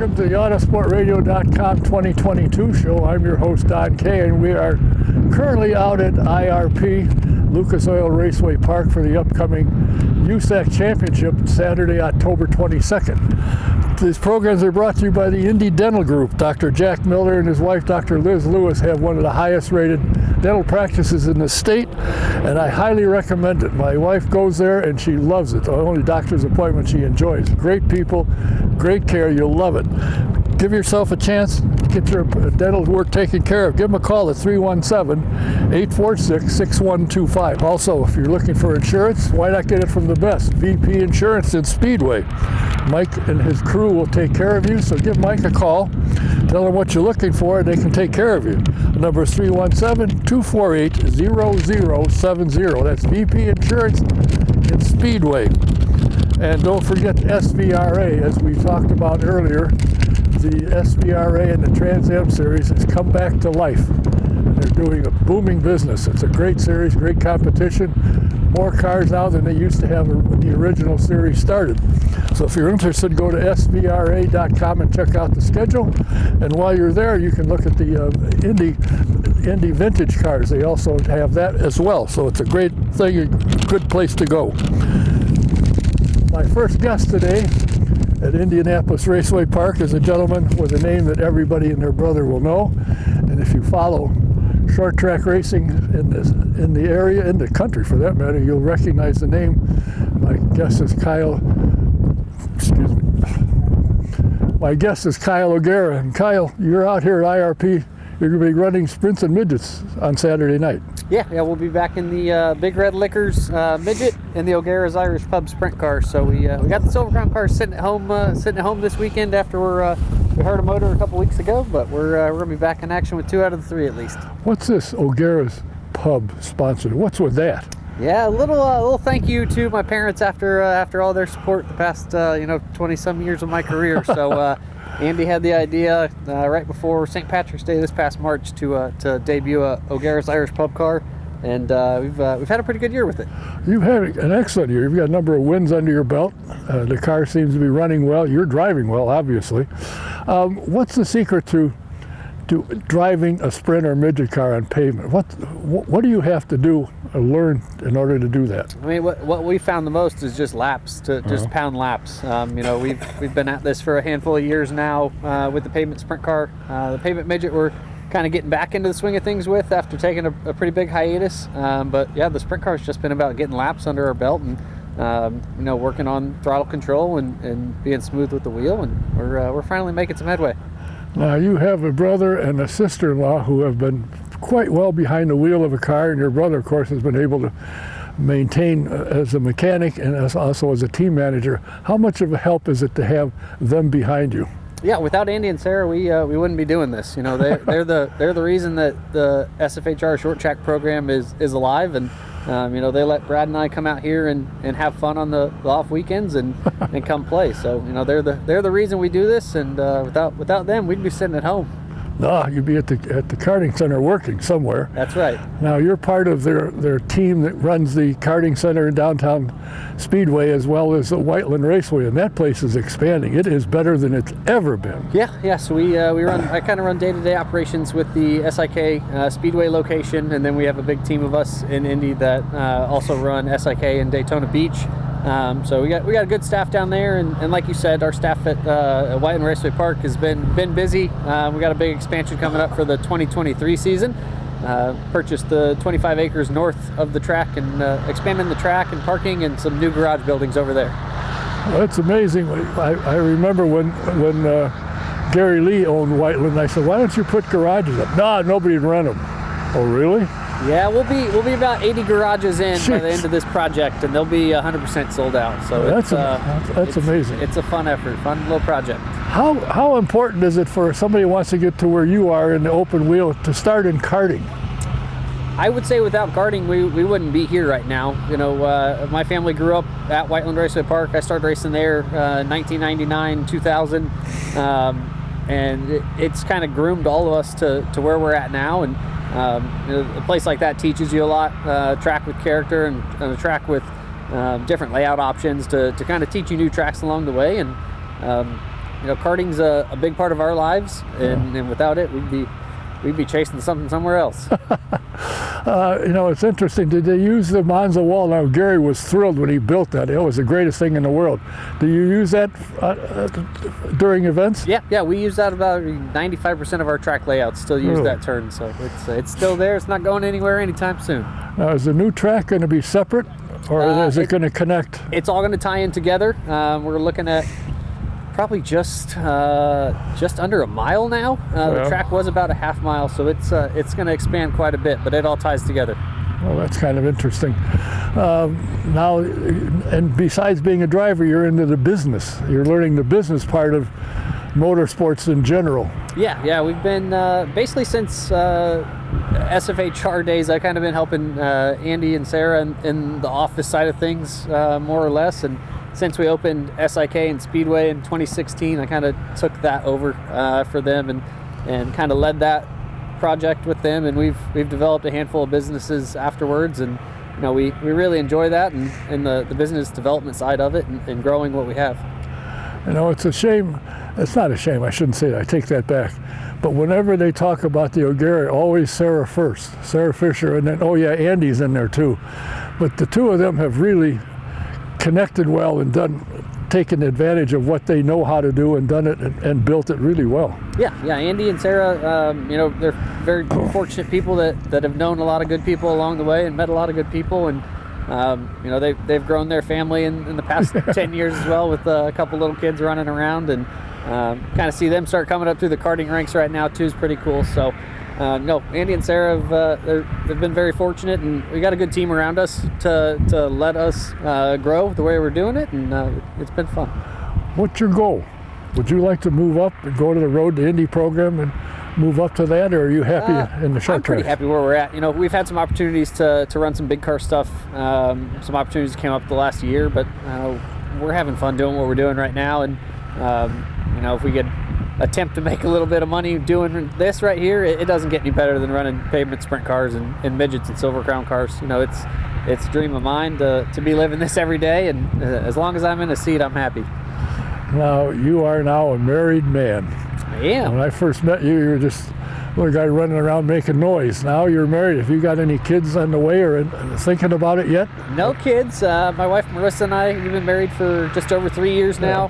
Welcome to the Autosportradio.com 2022 show. I'm your host, Don Kay, and we are currently out at IRP, Lucas Oil Raceway Park, for the upcoming USAC Championship, Saturday, October 22nd. These programs are brought to you by the Indy Dental Group. Dr. Jack Miller and his wife, Dr. Liz Lewis, have one of the highest rated dental practices in the state, and I highly recommend it. My wife goes there and she loves it. The only doctor's appointment she enjoys. Great people, great care, you'll love it. Give yourself a chance to get your dental work taken care of. Give them a call at 317-846-6125. Also, if you're looking for insurance, why not get it from the best? VP Insurance in Speedway. Mike and his crew will take care of you, so give Mike a call. Tell them what you're looking for, and they can take care of you. The number is 317-248-0070. That's VP Insurance in Speedway. And don't forget SVRA, as we talked about earlier. The SVRA and the Trans Am Series has come back to life. And they're doing a booming business. It's a great series, great competition. More cars now than they used to have when the original series started. So if you're interested, go to svra.com and check out the schedule. And while you're there, you can look at the Indy vintage cars. They also have that as well. So it's a great thing, a good place to go. My first guest today at Indianapolis Raceway Park is a gentleman with a name that everybody and their brother will know. And if you follow short track racing in the area, in the country for that matter, you'll recognize the name. My guest is Kyle O'Gara. And Kyle, you're out here at IRP. You're going to be running sprints and midgets on Saturday night. Yeah, we'll be back in the Big Red Liquors midget and the O'Gara's Irish Pub sprint car. So we got the Silver Crown cars sitting at home this weekend after we heard a motor a couple weeks ago, but we're going to be back in action with 2 out of the 3 at least. What's this O'Gara's Pub sponsored? What's with that? Yeah, a little thank you to my parents after all their support the past 20 some years of my career. So Andy had the idea right before St. Patrick's Day this past March to debut a O'Gara's Irish Pub car, and we've had a pretty good year with it. You've had an excellent year. You've got a number of wins under your belt. The car seems to be running well. You're driving well, obviously. What's the secret to driving a sprint or midget car on pavement? What do you have to do or learn in order to do that? I mean, what we found the most is just laps, just pound laps. We've been at this for a handful of years now with the pavement sprint car. The pavement midget we're kind of getting back into the swing of things with after taking a pretty big hiatus. But yeah, the sprint car's just been about getting laps under our belt and working on throttle control and being smooth with the wheel, and we're finally making some headway. Now, you have a brother and a sister-in-law who have been quite well behind the wheel of a car, and your brother, of course, has been able to maintain as a mechanic and also as a team manager. How much of a help is it to have them behind you? Yeah, without Andy and Sarah, we wouldn't be doing this. They're the reason that the SFHR short track program is alive, and they let Brad and I come out here and have fun on the off weekends and come play. So they're the reason we do this, and without them, we'd be sitting at home. No, you'd be at the karting center working somewhere. That's right. Now you're part of their team that runs the karting center in downtown Speedway as well as the Whiteland Raceway, and that place is expanding. It is better than it's ever been. Yeah. So we run. I kind of run day-to-day operations with the SIK Speedway location, and then we have a big team of us in Indy that also run SIK in Daytona Beach. So we got a good staff down there, and like you said, our staff at Whiteland Raceway Park has been busy. We got a big expansion coming up for the 2023 season. Purchased the 25 acres north of the track and expanding the track and parking and some new garage buildings over there. Well, that's amazing. I remember when Gary Lee owned Whiteland, I said, why don't you put garages up? No, nobody'd rent them. Oh, really? Yeah, we'll be about 80 garages in by the end of this project, and they'll be 100% sold out. So that's amazing. It's a fun effort, fun little project. How important is it for somebody who wants to get to where you are in the open wheel to start in karting? I would say without karting, we wouldn't be here right now. My family grew up at Whiteland Raceway Park. I started racing there 1999, 2000, and it's kind of groomed all of us to where we're at now. And a place like that teaches you a lot, track with character and a track with different layout options to kind of teach you new tracks along the way. And karting's a big part of our lives, and without it, we'd be chasing something somewhere else. It's interesting. Did they use the Monza wall? Now, Gary was thrilled when he built that. It was the greatest thing in the world. Do you use that during events? Yeah, we use that about 95% of our track layouts. Still use that turn, so it's still there. It's not going anywhere anytime soon. Now, is the new track going to be separate, or is it going to connect? It's all going to tie in together. We're looking at probably just under a mile now. The track was about a half mile, so it's going to expand quite a bit, but it all ties together. Well, that's kind of interesting. Now, and besides being a driver, you're into the business. You're learning the business part of motorsports in general. Yeah, we've been basically since SFHR days. I've kind of been helping Andy and Sarah in the office side of things, more or less, and since we opened SIK and Speedway in 2016, I kind of took that over for them and kind of led that project with them, and we've developed a handful of businesses afterwards, and we really enjoy that and the business development side of it and growing what we have. It's a shame. It's not a shame. I shouldn't say that. I take that back. But whenever they talk about the O'Gara, always Sarah first, Sarah Fisher, and then Andy's in there too. But the two of them have really connected well and taken advantage of what they know how to do and done it and built it really well. Yeah, Andy and Sarah, they're very fortunate people that have known a lot of good people along the way and met a lot of good people, and they've grown their family in the past 10 years as well, with a couple little kids running around, and kind of see them start coming up through the karting ranks right now too is pretty cool. So Andy and Sarah they've been very fortunate, and we got a good team around us to let us grow the way we're doing it, and it's been fun. What's your goal? Would you like to move up and go to the Road to Indy program and move up to that, or are you happy in the short track? I'm pretty happy where we're at. We've had some opportunities to run some big car stuff. Some opportunities came up the last year, but we're having fun doing what we're doing right now, and if we could attempt to make a little bit of money doing this right here, it doesn't get any better than running pavement sprint cars and midgets and Silver Crown cars. It's a dream of mine to be living this every day, and as long as I'm in a seat, I'm happy. Now, you are now a married man. I am. When I first met you, you were just a little guy running around making noise. Now you're married. Have you got any kids on the way or thinking about it yet? No kids. My wife Marissa and I have been married for just over 3 years now.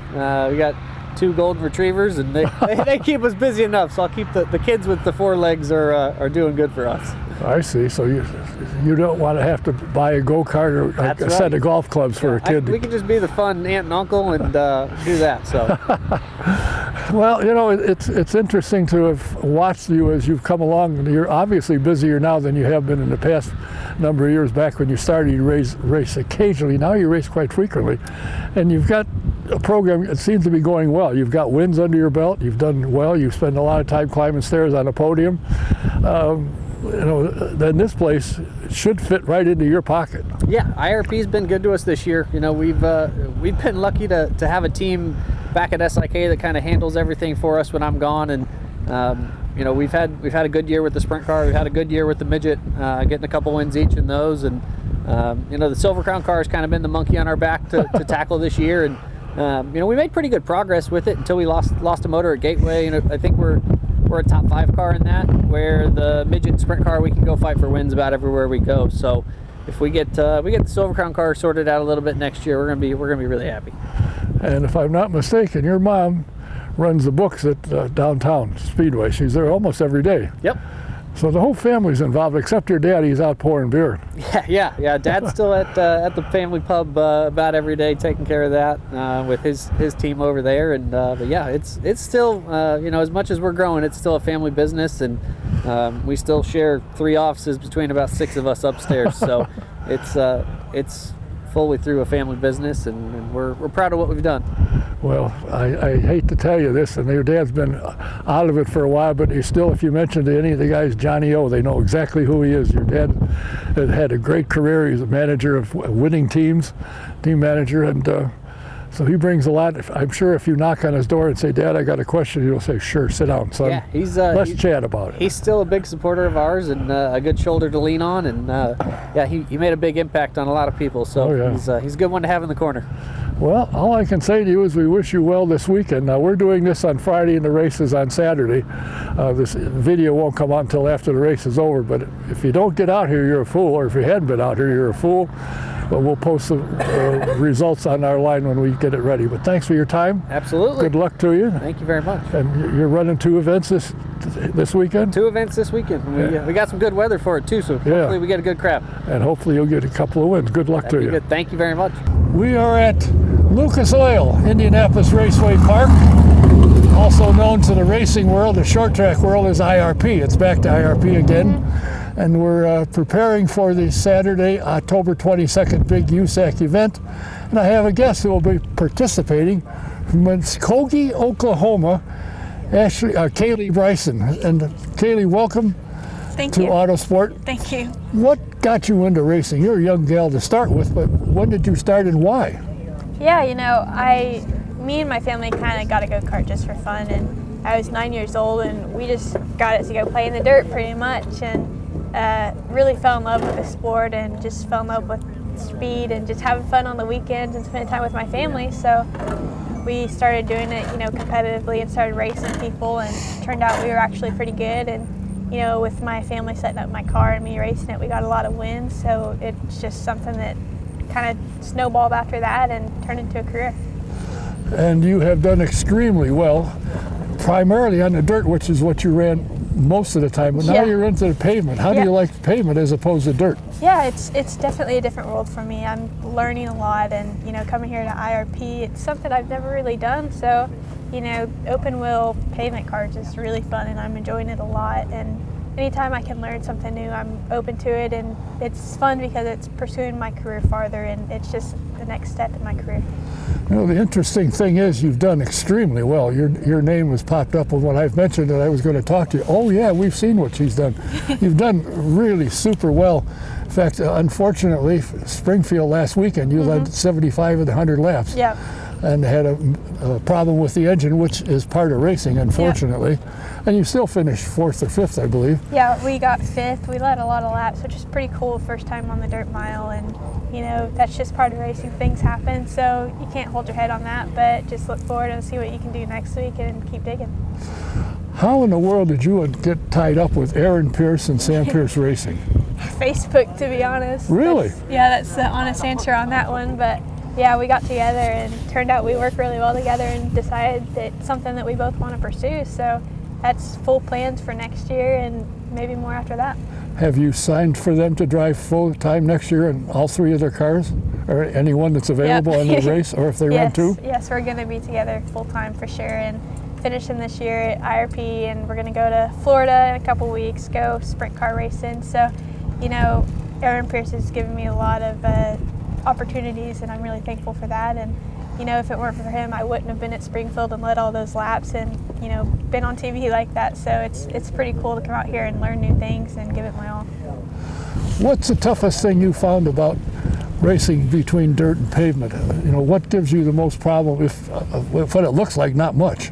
We got 2 golden retrievers, and they keep us busy enough, so I'll keep the kids with the 4 legs are doing good for us. I see. So you don't want to have to buy a go-kart or a set of golf clubs for a kid. We can just be the fun aunt and uncle and do that. So. Well, it's interesting to have watched you as you've come along. You're obviously busier now than you have been in the past number of years. Back when you started, you race occasionally. Now you race quite frequently, and you've got a program. It seems to be going well. You've got wins under your belt. You've done well. You've spent a lot of time climbing stairs on a podium. Then this place should fit right into your pocket. Yeah, IRP's been good to us this year. We've been lucky to have a team back at SIK that kind of handles everything for us when I'm gone, and we've had a good year with the sprint car. We've had a good year with the midget, getting a couple wins each in those, and the Silver Crown car has kind of been the monkey on our back to tackle this year, and we made pretty good progress with it until we lost a motor at Gateway. I think we're a top 5 car in that, where the midget sprint car, we can go fight for wins about everywhere we go. So if we get the Silver Crown car sorted out a little bit next year, we're gonna be really happy. And if I'm not mistaken, your mom runs the books at downtown Speedway. She's there almost every day. Yep. So the whole family's involved, except your dad. He's out pouring beer. Yeah. Dad's still at the family pub about every day, taking care of that with his team over there. And but yeah, it's still as much as we're growing, it's still a family business, and we still share 3 offices between about 6 of us upstairs. So it's fully through a family business, and we're proud of what we've done. Well, I hate to tell you this, and your dad's been out of it for a while, but he's still, if you mention to any of the guys Johnny O, they know exactly who he is. Your dad has had a great career. He's a manager of winning teams, team manager, and so he brings a lot. I'm sure if you knock on his door and say, "Dad, I got a question," he'll say, "Sure, sit down, son. Yeah, let's chat about it." He's still a big supporter of ours, and a good shoulder to lean on, and he made a big impact on a lot of people. So he's a good one to have in the corner. Well, all I can say to you is we wish you well this weekend. Now, we're doing this on Friday and the race is on Saturday. This video won't come out until after the race is over, but if you don't get out here, you're a fool, or if you hadn't been out here, you're a fool. But we'll post the results on our line when we get it ready. But thanks for your time. Absolutely. Good luck to you. Thank you very much. And you're running 2 events this weekend? 2 events this weekend. We got some good weather for it too, so hopefully we get a good crowd. And hopefully you'll get a couple of wins. Good luck to you. Good. Thank you very much. We are at Lucas Oil, Indianapolis Raceway Park, also known to the racing world, the short track world, as IRP. It's back to IRP again. And we're preparing for the Saturday, October 22nd big USAC event. And I have a guest who will be participating from Muskogee, Oklahoma, Kaylee Bryson. And Kaylee, welcome to Autosport. Thank you. What got you into racing? You're a young gal to start with, but when did you start and why? Yeah, me and my family kind of got a go-kart just for fun, and I was 9 years old, and we just got it to go play in the dirt pretty much, and really fell in love with the sport and just fell in love with speed and just having fun on the weekends and spending time with my family. So we started doing it, competitively and started racing people, and turned out we were actually pretty good. And with my family setting up my car and me racing it, we got a lot of wins. So it's just something that kind of snowballed after that and turned into a career. And you have done extremely well, primarily on the dirt, which is what you ran most of the time, but now you're into the pavement. How do you like pavement as opposed to dirt? Yeah, it's definitely a different world for me. I'm learning a lot, and coming here to IRP, it's something I've never really done. So, open wheel pavement cars is really fun, and I'm enjoying it a lot. And anytime I can learn something new, I'm open to it, and it's fun because it's pursuing my career farther, and it's just the next step in my career. The interesting thing is you've done extremely well. Your name was popped up when I've mentioned that I was going to talk to you. Oh yeah, we've seen what she's done. You've done really super well. In fact, unfortunately, Springfield last weekend, you led 75 of the 100 laps. Yep. And had a problem with the engine, which is part of racing, unfortunately. Yep. And you still finished 4th or 5th, I believe. Yeah, we got 5th. We led a lot of laps, which is pretty cool, first time on the dirt mile. And, that's just part of racing. Things happen, so you can't hold your head on that, but just look forward and see what you can do next week and keep digging. How in the world did you get tied up with Aaron Pierce and Sam Pierce Racing? Facebook, to be honest. Really? That's the honest answer on that one, but yeah, we got together and turned out we work really well together and decided that it's something that we both want to pursue. So that's full plans for next year and maybe more after that. Have you signed for them to drive full time next year in all 3 of their cars? Or any one that's available in the race, or if they run 2? Yes, we're going to be together full time for sure, and finishing this year at IRP, and we're going to go to Florida in a couple weeks, go sprint car racing. So, Aaron Pierce has given me a lot of opportunities, and I'm really thankful for that. And if it weren't for him, I wouldn't have been at Springfield and led all those laps and been on TV like that. So it's pretty cool to come out here and learn new things and give it my all. What's the toughest thing you found about racing between dirt and pavement? What gives you the most problem? If what it looks like, not much.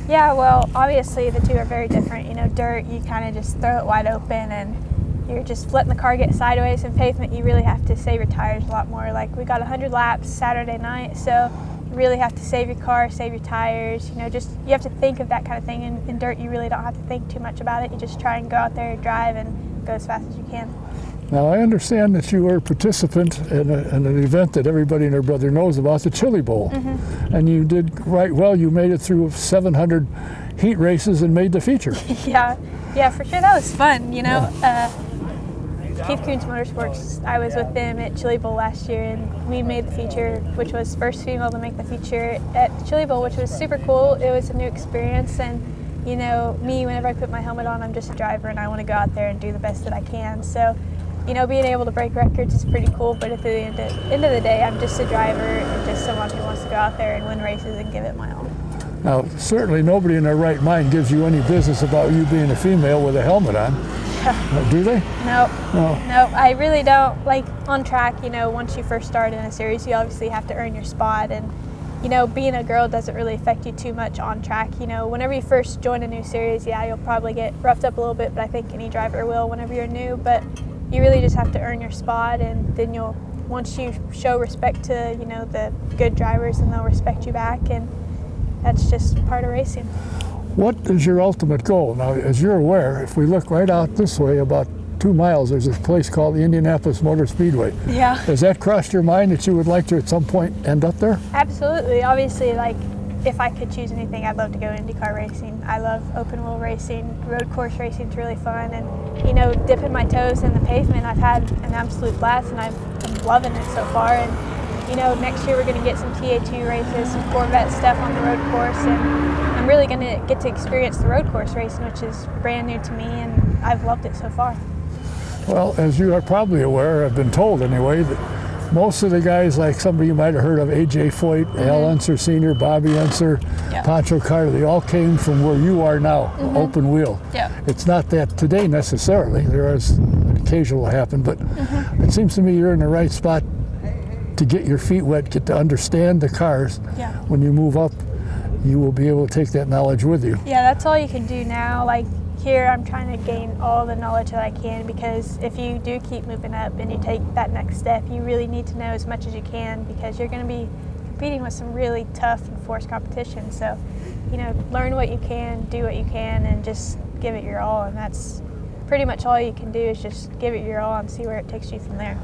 Yeah, well, obviously the two are very different. Dirt, you kind of just throw it wide open and you're just letting the car get sideways. In pavement, you really have to save your tires a lot more. Like, we got 100 laps Saturday night, so you really have to save your car, save your tires. You have to think of that kind of thing. In dirt, you really don't have to think too much about it. You just try and go out there and drive and go as fast as you can. Now, I understand that you were a participant in an event that everybody and their brother knows about, the Chili Bowl. And you did right well. You made it through 700 heat races and made the feature. Yeah, for sure. That was fun, Keith Kunz Motorsports, I was with them at Chili Bowl last year, and we made the feature, which was first female to make the feature at the Chili Bowl, which was super cool. It was a new experience, and me, whenever I put my helmet on, I'm just a driver, and I want to go out there and do the best that I can. So, being able to break records is pretty cool, but at the end of the day, I'm just a driver and just someone who wants to go out there and win races and give it my all. Now, certainly nobody in their right mind gives you any business about you being a female with a helmet on. Do they? No, I really don't. Like, on track, once you first start in a series, you obviously have to earn your spot, and being a girl doesn't really affect you too much on track. Whenever you first join a new series, you'll probably get roughed up a little bit, but I think any driver will whenever you're new. But you really just have to earn your spot, and then you'll once you show respect to, you know, the good drivers, and they'll respect you back, and that's just part of racing. What is your ultimate goal? Now, as you're aware, if we look right out this way about 2 miles, there's a place called the Indianapolis Motor Speedway. Yeah. Has that crossed your mind that you would like to at some point end up there? Absolutely. Obviously, like, if I could choose anything, I'd love to go IndyCar racing. I love open wheel racing. Road course racing is really fun, and, you know, dipping my toes in the pavement, I've had an absolute blast, and I'm loving it so far. And, you know, next year we're going to get some TA2 races, some Corvette stuff on the road course, and I'm really going to get to experience the road course racing, which is brand new to me, and I've loved it so far. Well, as you are probably aware, I've been told anyway, that most of the guys, like somebody you might have heard of, A.J. Foyt, Al Unser Sr., Bobby Unser, Pancho Carter, they all came from where you are now, open wheel. Yeah. It's not that today necessarily. There is an occasional happen, but it seems to me you're in the right spot to get your feet wet, get to understand the cars. Yeah. When you move up, you will be able to take that knowledge with you. Yeah, that's all you can do now. Like, here I'm trying to gain all the knowledge that I can, because if you do keep moving up and you take that next step, you really need to know as much as you can, because you're going to be competing with some really tough and forced competition. So, you know, learn what you can, do what you can, and just give it your all. And that's pretty much all you can do, is just give it your all and see where it takes you from there.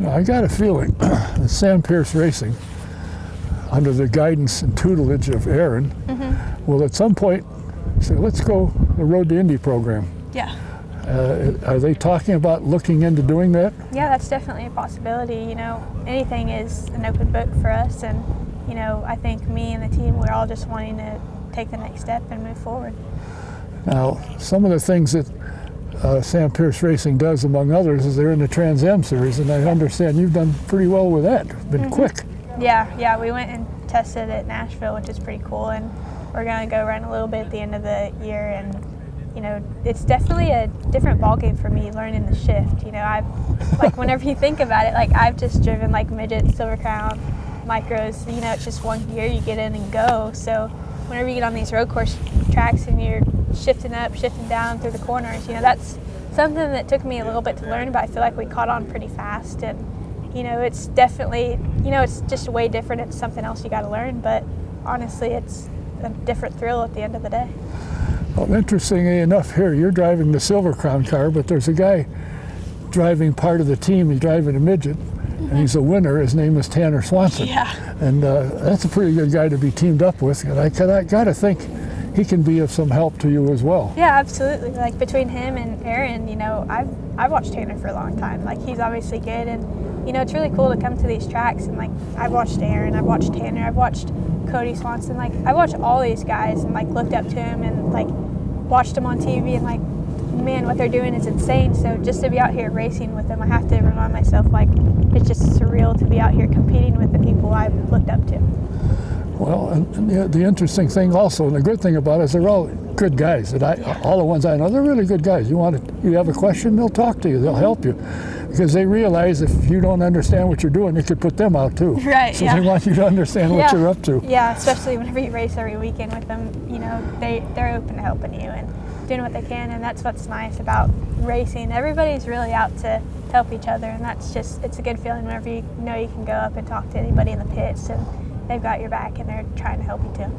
Now, I got a feeling that Sam Pierce Racing, under the guidance and tutelage of Aaron, will at some point say, let's go the Road to Indy program. Yeah. Are they talking about looking into doing that? Yeah, that's definitely a possibility. You know, anything is an open book for us, and, you know, I think me and the team, we're all just wanting to take the next step and move forward. Now, some of the things that Sam Pierce Racing does, among others, is they're in the Trans Am series, and I understand you've done pretty well with that. Been quick. Yeah, we went and tested at Nashville, which is pretty cool, and we're going to go run a little bit at the end of the year. And, you know, it's definitely a different ballgame for me, learning the shift. You know, I've, like, whenever you think about it, like, I've just driven like Midget, Silver Crown, micros. You know, it's just one gear, you get in and go. So whenever you get on these road course tracks and you're shifting up, shifting down through the corners, you know, that's something that took me a little bit to learn, but I feel like we caught on pretty fast. And, you know, it's definitely, you know, it's just way different. It's something else you got to learn, but honestly, it's a different thrill at the end of the day. Well, interestingly enough, here you're driving the Silver Crown car, but there's a guy driving part of the team. He's driving a Midget, and he's a winner. His name is Tanner Swanson. Yeah. And that's a pretty good guy to be teamed up with. And I got to think he can be of some help to you as well. Yeah, absolutely. Like, between him and Aaron, you know, I've watched Tanner for a long time. Like, he's obviously good, and, you know, it's really cool to come to these tracks and, like, I've watched Aaron, I've watched Tanner, I've watched Cody Swanson. Like, I watched all these guys and, like, looked up to him and, like, watched them on TV, and, like, man, what they're doing is insane. So just to be out here racing with them, I have to remind myself, like, it's just surreal to be out here competing with the people I've looked up to. Well, and the interesting thing also, and the good thing about it, is they're all good guys. And all the ones I know, they're really good guys. You have a question, they'll talk to you, they'll help you, because they realize if you don't understand what you're doing, it could put them out too. Right. So they want you to understand what you're up to. Yeah, especially whenever you race every weekend with them. You know, they're open to helping you and doing what they can, and that's what's nice about racing. Everybody's really out to help each other, and that's just, it's a good feeling whenever you know you can go up and talk to anybody in the pits and they've got your back and they're trying to help you too.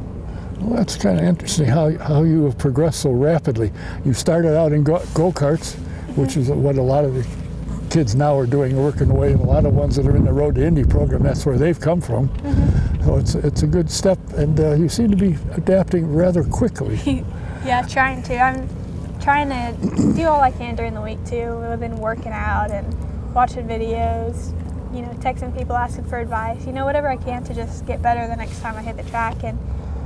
Well, that's kind of interesting how you have progressed so rapidly. You started out in go-karts, which is what a lot of the kids now are doing, working away, and a lot of ones that are in the Road to Indy program, that's where they've come from. So it's a good step, and you seem to be adapting rather quickly. Yeah, trying to. I'm trying to do all I can during the week too. I've been working out and watching videos, you know, texting people, asking for advice, you know, whatever I can to just get better the next time I hit the track. And,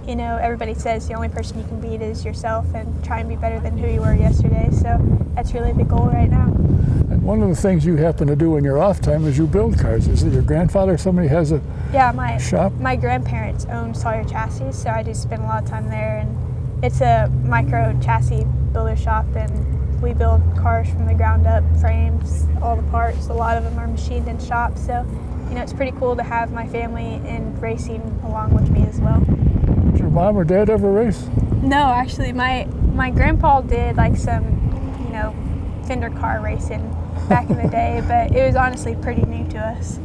you know, everybody says the only person you can beat is yourself, and try and be better than who you were yesterday. So that's really the goal right now. And one of the things you happen to do in your off time is you build cars. Is it your grandfather, somebody has a shop? My grandparents own Sawyer Chassis, so I just spend a lot of time there. And it's a micro chassis builder shop, and we build cars from the ground up, frames, all the parts. A lot of them are machined in shop, so, you know, it's pretty cool to have my family in racing along with me as well. Did your mom or dad ever race? No, actually, my grandpa did, like, some, you know, fender car racing back in the day, but it was honestly pretty new to us.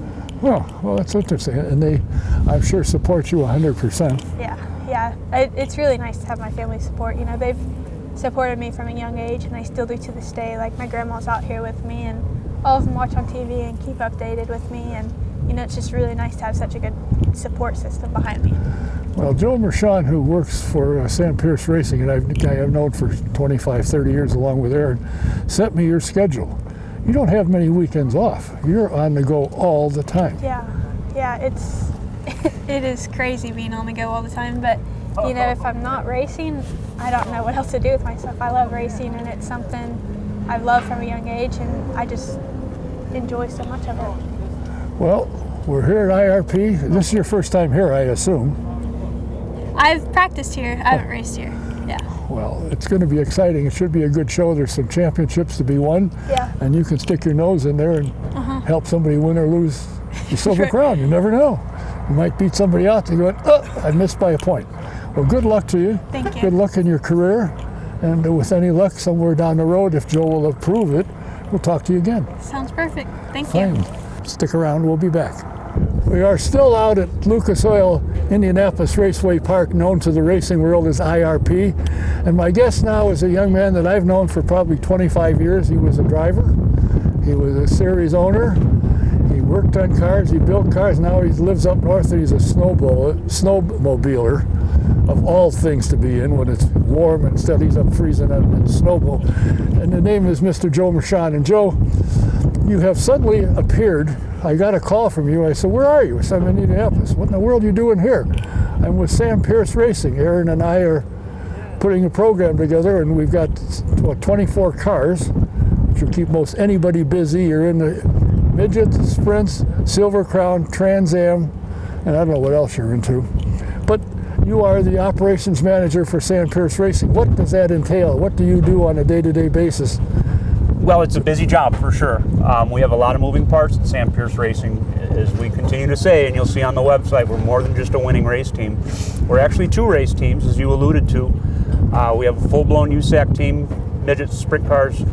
Well, that's interesting. And they, I'm sure, support you 100%. Yeah. It's really nice to have my family support. You know, they've supported me from a young age, and they still do to this day. Like, my grandma's out here with me, and all of them watch on TV and keep updated with me. And, you know, it's just really nice to have such a good support system behind me. Well, Joe Mershon, who works for Sam Pierce Racing, and a guy I've known for 25, 30 years along with Aaron, sent me your schedule. You don't have many weekends off. You're on the go all the time. Yeah, it is crazy being on the go all the time, but you know, if I'm not racing, I don't know what else to do with myself. I love racing, and it's something I've loved from a young age, and I just enjoy so much of it. Well, we're here at IRP. This is your first time here, I assume. I've practiced here. I haven't raced here. Yeah. Well, it's going to be exciting. It should be a good show. There's some championships to be won. Yeah. And you can stick your nose in there and help somebody win or lose the Silver Crown. You never know. You might beat somebody out and go, oh, I missed by a point. Well, good luck to you. Thank you. Good luck in your career. And with any luck, somewhere down the road, if Joe will approve it, we'll talk to you again. Sounds perfect. Thank Fine. you. Stick around. We'll be back. We are still out at Lucas Oil Indianapolis Raceway Park, known to the racing world as IRP. And my guest now is a young man that I've known for probably 25 years. He was a driver. He was a series owner. He worked on cars. He built cars. Now he lives up north and he's a snowmobiler, of all things to be in when it's warm and instead he's up freezing and snowball. And the name is Mr. Joe Mershon. And Joe, you have suddenly appeared. I got a call from you. I said, where are you? I said, I'm in Indianapolis. What in the world are you doing here? I'm with Sam Pierce Racing. Aaron and I are putting a program together, and we've got 24 cars, which will keep most anybody busy. You're in the Midget, Sprints, Silver Crown, Trans Am, and I don't know what else you're into. But you are the operations manager for Sam Pierce Racing. What does that entail? What do you do on a day-to-day basis? Well, it's a busy job for sure. We have a lot of moving parts at Sam Pierce Racing. As we continue to say, and you'll see on the website, we're more than just a winning race team. We're actually two race teams, as you alluded to. We have a full-blown USAC team, midget sprint cars,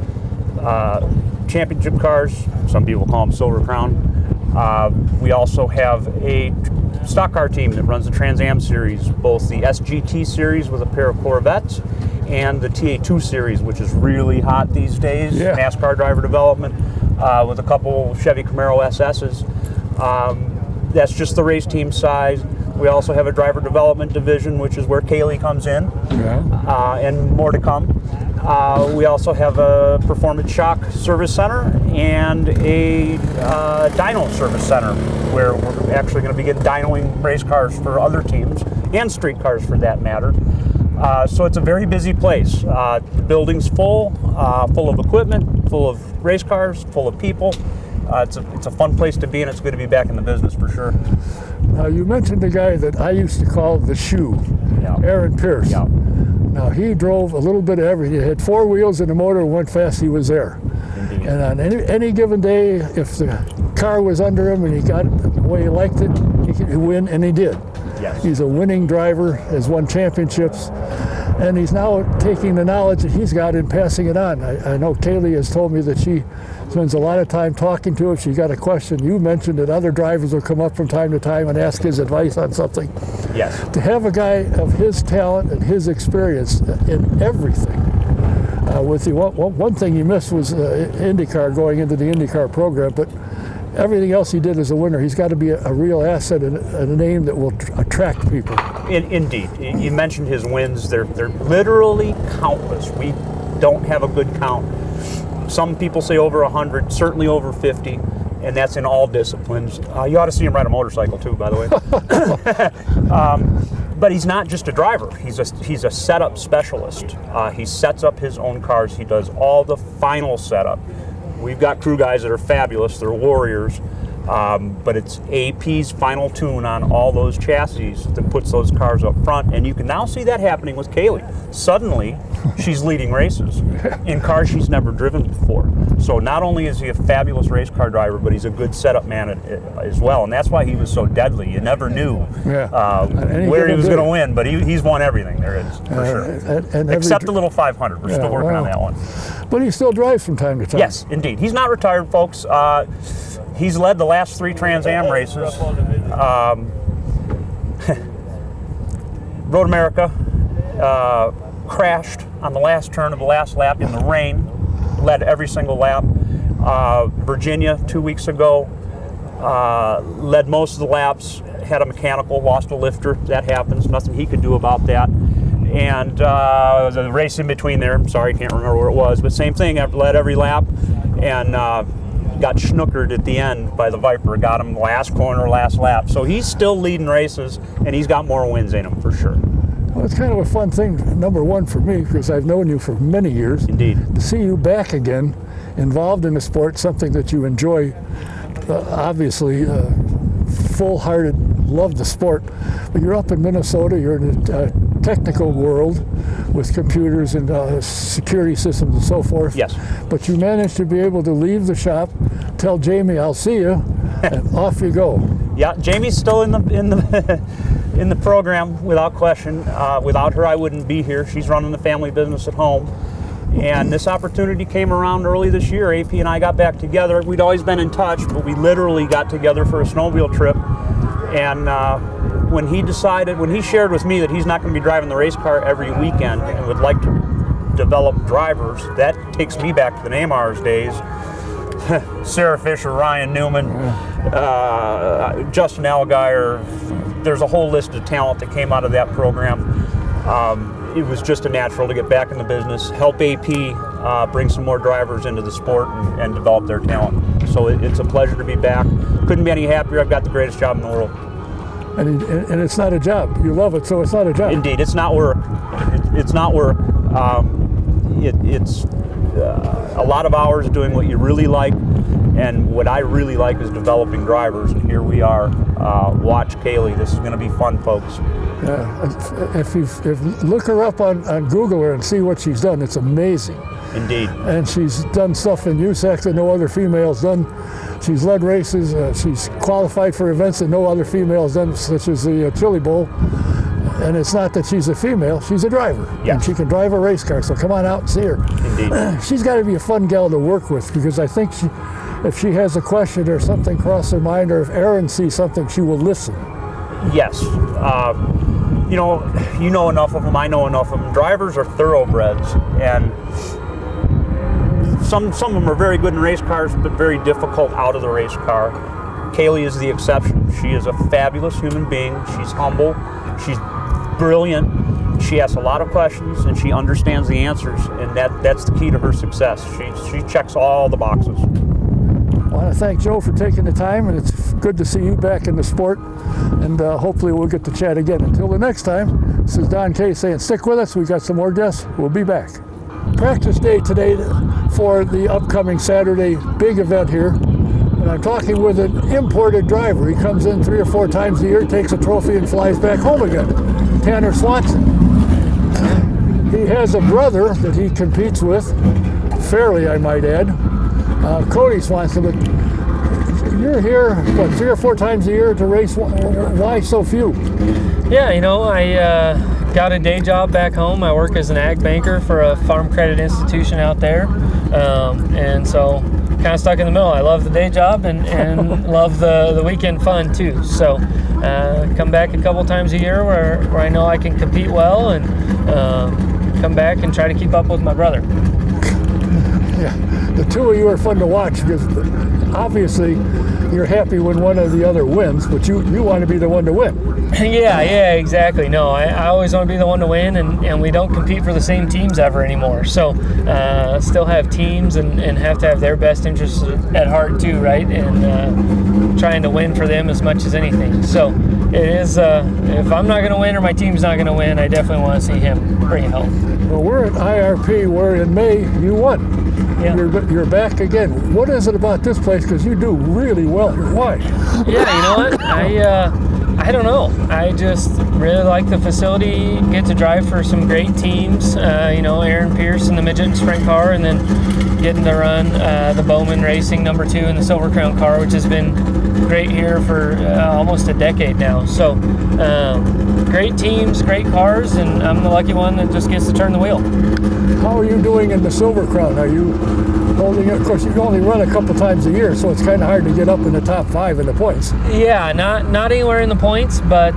championship cars, some people call them Silver Crown. We also have a stock car team that runs the Trans Am series, both the SGT series with a pair of Corvettes and the TA2 series, which is really hot these days, NASCAR driver development, with a couple Chevy Camaro SS's. That's just the race team size. We also have a driver development division, which is where Kaylee comes in, and more to come. We also have a performance shock service center and a dyno service center, where we're actually going to begin dynoing race cars for other teams, and street cars for that matter. So it's a very busy place. The building's full of equipment, full of race cars, full of people. It's a fun place to be, and it's good to be back in the business for sure. Now, you mentioned the guy that I used to call the shoe, Aaron Pierce. Now, he drove a little bit of everything. He had four wheels and a motor, and went fast, he was there. Indeed. And on any given day, if the car was under him and he got it the way he liked it, he could win, and he did. Yes. He's a winning driver, has won championships, and he's now taking the knowledge that he's got and passing it on. I know Kaylee has told me that she spends a lot of time talking to him. She got a question. You mentioned that other drivers will come up from time to time and ask his advice on something. Yes. To have a guy of his talent and his experience in everything. With the one thing he missed was IndyCar, going into the IndyCar program, but everything else he did as a winner. He's got to be a real asset and a name that will attract people. Indeed. You mentioned his wins. They're literally countless. We don't have a good count. Some people say over 100, certainly over 50, and that's in all disciplines. You ought to see him ride a motorcycle too, by the way. But he's not just a driver. He's a setup specialist. He sets up his own cars. He does all the final setup. We've got crew guys that are fabulous. They're warriors. But it's AP's final tune on all those chassis that puts those cars up front. And you can now see that happening with Kaylee. Suddenly, she's leading races in cars she's never driven before. So not only is he a fabulous race car driver, but he's a good setup man as well, and that's why he was so deadly. You never knew where he was going to win, but he's won everything there is, for sure. Except the little 500. We're still working on that one. But he still drives from time to time. Yes, indeed. He's not retired, folks. He's led the last 3 Trans Am races. Road America, crashed on the last turn of the last lap in the rain, led every single lap. Virginia 2 weeks ago, led most of the laps, had a mechanical, lost a lifter. That happens, nothing he could do about that. And the race in between there, I'm sorry, I can't remember where it was, but same thing, led every lap, and got snookered at the end by the Viper, got him last corner, last lap. So he's still leading races, and he's got more wins in him for sure. Well, it's kind of a fun thing, number one for me, because I've known you for many years. Indeed. To see you back again, involved in the sport, something that you enjoy, obviously, full-hearted, love the sport. But you're up in Minnesota, you're in the technical world with computers and security systems and so forth. Yes. But you managed to be able to leave the shop, tell Jamie, I'll see you, and off you go. Yeah, Jamie's still in the in the program without question. Without her, I wouldn't be here. She's running the family business at home. And this opportunity came around early this year. AP and I got back together. We'd always been in touch, but we literally got together for a snowmobile trip. And when he shared with me that he's not going to be driving the race car every weekend and would like to develop drivers, that takes me back to the Neymars days. Sarah Fisher, Ryan Newman, Justin Allgaier. There's a whole list of talent that came out of that program. It was just a natural to get back in the business, help AP bring some more drivers into the sport and develop their talent. So it's a pleasure to be back. Couldn't be any happier. I've got the greatest job in the world. And it's not a job. You love it, so it's not a job. Indeed, it's not work. It's not work. It's a lot of hours doing what you really like, and what I really like is developing drivers. And here we are. Watch Kaylee. This is going to be fun, folks. Yeah, if look her up on Google her and see what she's done, it's amazing. Indeed. And she's done stuff in USAC that no other female's done. She's led races. She's qualified for events that no other female's done, such as the Chili Bowl. And it's not that she's a female; she's a driver. Yes. And she can drive a race car. So come on out and see her. Indeed. She's got to be a fun gal to work with, because I think if she has a question or something cross her mind, or if Aaron sees something, she will listen. Yes. You know enough of them. I know enough of them. Drivers are thoroughbreds, and some of them are very good in race cars, but very difficult out of the race car. Kaylee is the exception. She is a fabulous human being. She's humble. She's brilliant. She asks a lot of questions, and she understands the answers, and that's the key to her success. She checks all the boxes. I want to thank Joe for taking the time, and it's good to see you back in the sport, and hopefully we'll get to chat again. Until the next time, this is Don Kay saying stick with us. We've got some more guests. We'll be back. Practice day today for the upcoming Saturday big event here. And I'm talking with an imported driver. He comes in 3 or 4 times a year, takes a trophy, and flies back home again. Tanner Swanson. He has a brother that he competes with, fairly I might add, Cody Swanson. But you're here, 3 or 4 times a year to race? Why so few? Yeah, I got a day job back home. I work as an ag banker for a farm credit institution out there. And so kind of stuck in the middle. I love the day job and love the weekend fun too. So come back a couple times a year where I know I can compete well, and come back and try to keep up with my brother. Yeah, the two of you are fun to watch, because obviously you're happy when one or the other wins, but you want to be the one to win. Yeah, exactly. No, I always want to be the one to win, and we don't compete for the same teams ever anymore. So still have teams and have to have their best interests at heart too, right? And trying to win for them as much as anything. So it is, if I'm not going to win or my team's not going to win, I definitely want to see him bring it home. Well, we're at IRP where in May you won. Yeah. You're back again. What is it about this place? Because you do really well here. Why? Yeah, you know what? I don't know. I just really like the facility, get to drive for some great teams, Aaron Pierce in the Midget Sprint car, and then getting to run the Bowman Racing number 2 in the Silver Crown car, which has been great here for almost a decade now. So great teams, great cars, and I'm the lucky one that just gets to turn the wheel. How are you doing in the Silver Crown? Are you holding it? Of course, you can only run a couple times a year, so it's kind of hard to get up in the top 5 in the points. Yeah, not anywhere in the points, but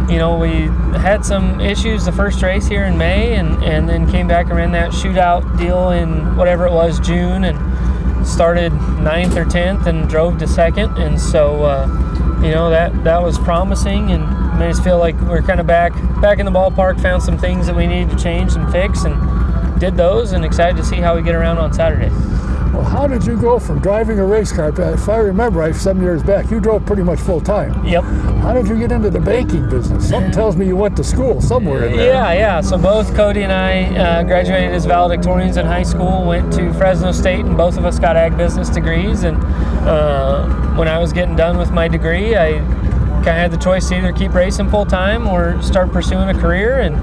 we had some issues the first race here in May, and then came back and ran that shootout deal in whatever it was, June, and started 9th or 10th and drove to 2nd, and so that was promising and made us feel like we're kind of back in the ballpark. Found some things that we needed to change and fix, and did those, and excited to see how we get around on Saturday. Well, how did you go from driving a race car? If I remember, some years back, you drove pretty much full time. Yep. How did you get into the banking business? Something tells me you went to school somewhere in there. Yeah. So both Cody and I graduated as valedictorians in high school, went to Fresno State, and both of us got ag business degrees. And when I was getting done with my degree, I kind of had the choice to either keep racing full time or start pursuing a career, and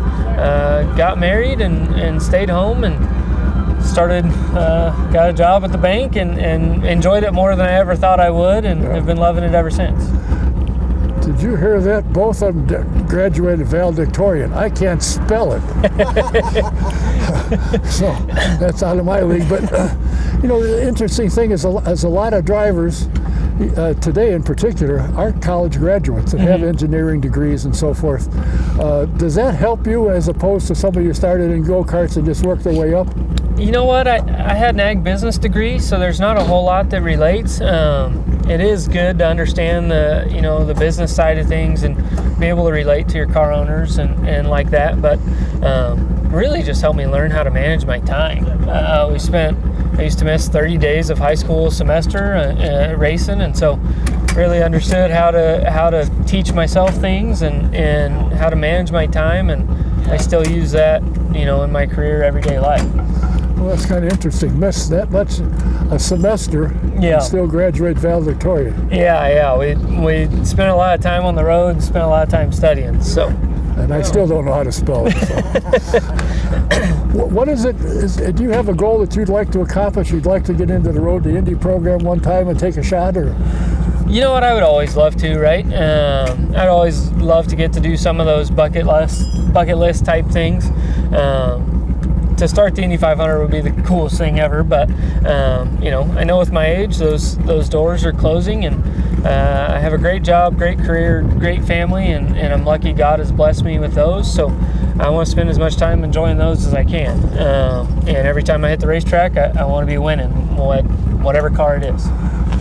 got married and stayed home and got a job at the bank and enjoyed it more than I ever thought I would, and have been loving it ever since. Did you hear that? Both of them graduated valedictorian. I can't spell it. So that's out of my league. But, the interesting thing is a lot of drivers today in particular aren't college graduates that have engineering degrees and so forth. Does that help you as opposed to somebody who started in go-karts and just worked their way up? You know what? I had an ag business degree, so there's not a whole lot that relates. It is good to understand the business side of things and be able to relate to your car owners and like that. But really just helped me learn how to manage my time. I used to miss 30 days of high school semester racing, and so really understood how to teach myself things and how to manage my time, and I still use that in my career, everyday life. Well, that's kind of interesting. Miss that much a semester and still graduate valedictorian. Yeah. We spent a lot of time on the road and spent a lot of time studying. So. And I still don't know how to spell it. So. What is it? Do you have a goal that you'd like to accomplish? You'd like to get into the Road to Indy program one time and take a shot, or? You know what? I would always love to, right? I'd always love to get to do some of those bucket list type things. To start the Indy 500 would be the coolest thing ever, but I know with my age those doors are closing, and I have a great job, great career, great family, and I'm lucky God has blessed me with those. So I want to spend as much time enjoying those as I can. And every time I hit the racetrack, I want to be winning, whatever car it is.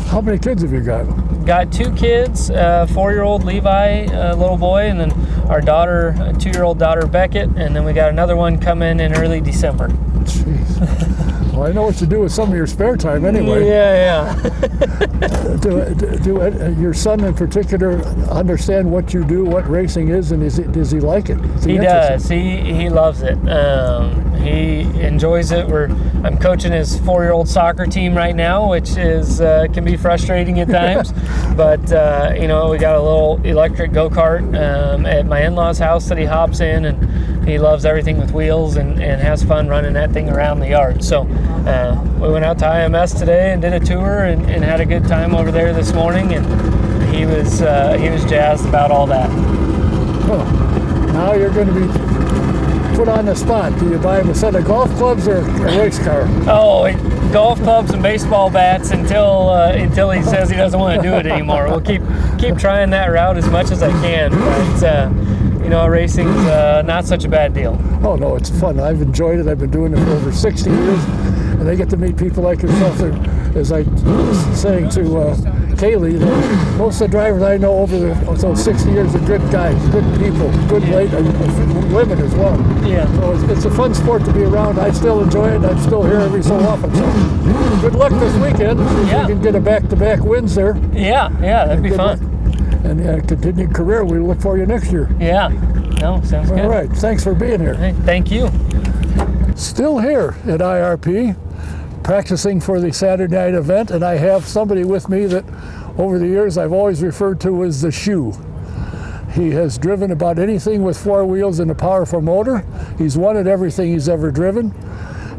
How many kids have you got? Got 2 kids, 4-year-old Levi, little boy, and then our daughter, a 2-year-old daughter Beckett, and then we got another one coming in early December. Jeez. Well, I know what to do with some of your spare time anyway. Yeah. Do your son in particular understand what you do, what racing is, and does he like it? He does. He loves it. He enjoys it. I'm coaching his 4-year-old soccer team right now, which is can be frustrating at times. But we got a little electric go-kart at my in-laws' house that he hops in, and he loves everything with wheels and has fun running that thing around the yard. So we went out to IMS today and did a tour and had a good time over there this morning, and he was jazzed about all that. Oh, now you're going to be put on the spot. Do you buy him a set of golf clubs or a race car? Oh, golf clubs and baseball bats until he says he doesn't want to do it anymore. We'll keep trying that route as much as I can, but racing's not such a bad deal. Oh no, it's fun. I've enjoyed it. I've been doing it for over 60 years, and I get to meet people like yourself. As I was saying to Kaylee, most of the drivers I know over those 60 years are good guys, good people, good women as well. Yeah. So it's a fun sport to be around. I still enjoy it. I'm still here every so often. So good luck this weekend. If you can get a back-to-back wins there. Yeah, that'd be fun. And continued career. We look for you next year. Yeah. No, sounds good. All right. Thanks for being here. Hey, thank you. Still here at IRP, practicing for the Saturday night event, and I have somebody with me that over the years I've always referred to as the shoe. He has driven about anything with 4 wheels and a powerful motor. He's won at everything he's ever driven.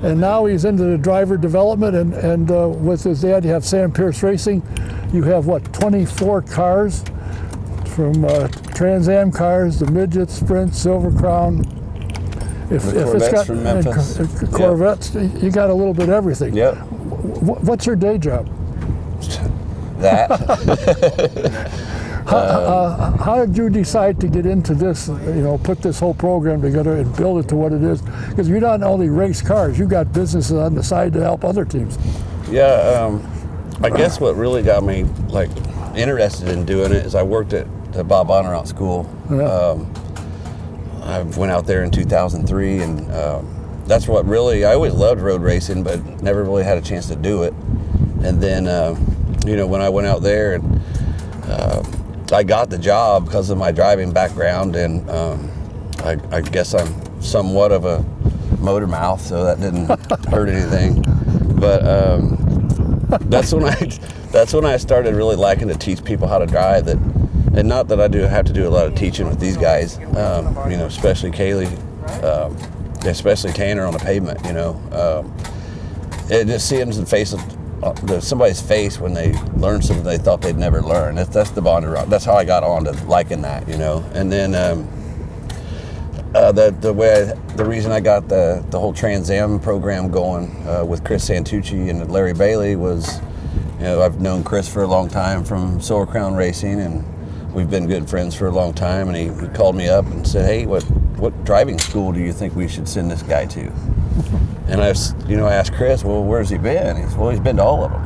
And now he's into the driver development, and with his dad, you have Sam Pierce Racing. You have, 24 cars, from Trans Am cars, the Midget, Sprint, Silver Crown. If it's got from Memphis. Corvettes, you got a little bit of everything. Yep. What's your day job? That. How did you decide to get into this, put this whole program together and build it to what it is? Because you don't only race cars, you got businesses on the side to help other teams. Yeah, I guess what really got me interested in doing it is I worked at the Bob Honorat School. Yeah. I went out there in 2003, and that's what really, I always loved road racing, but never really had a chance to do it. And then, when I went out there, and I got the job because of my driving background, and I guess I'm somewhat of a motor mouth, so that didn't hurt anything. But that's when I started really liking to teach people how to drive. And not that I do have to do a lot of teaching with these guys, especially Kaylee, especially Tanner on the pavement. It just seems the face of somebody's face when they learn something they thought they'd never learn. That's the bond. That's how I got on to liking that, And then the reason I got the whole Trans Am program going with Chris Santucci and Larry Bailey was, I've known Chris for a long time from Silver Crown Racing, and we've been good friends for a long time. And he called me up and said, "Hey, what driving school do you think we should send this guy to?" And I asked Chris, "Well, where's he been?" He said, "Well, he's been to all of them."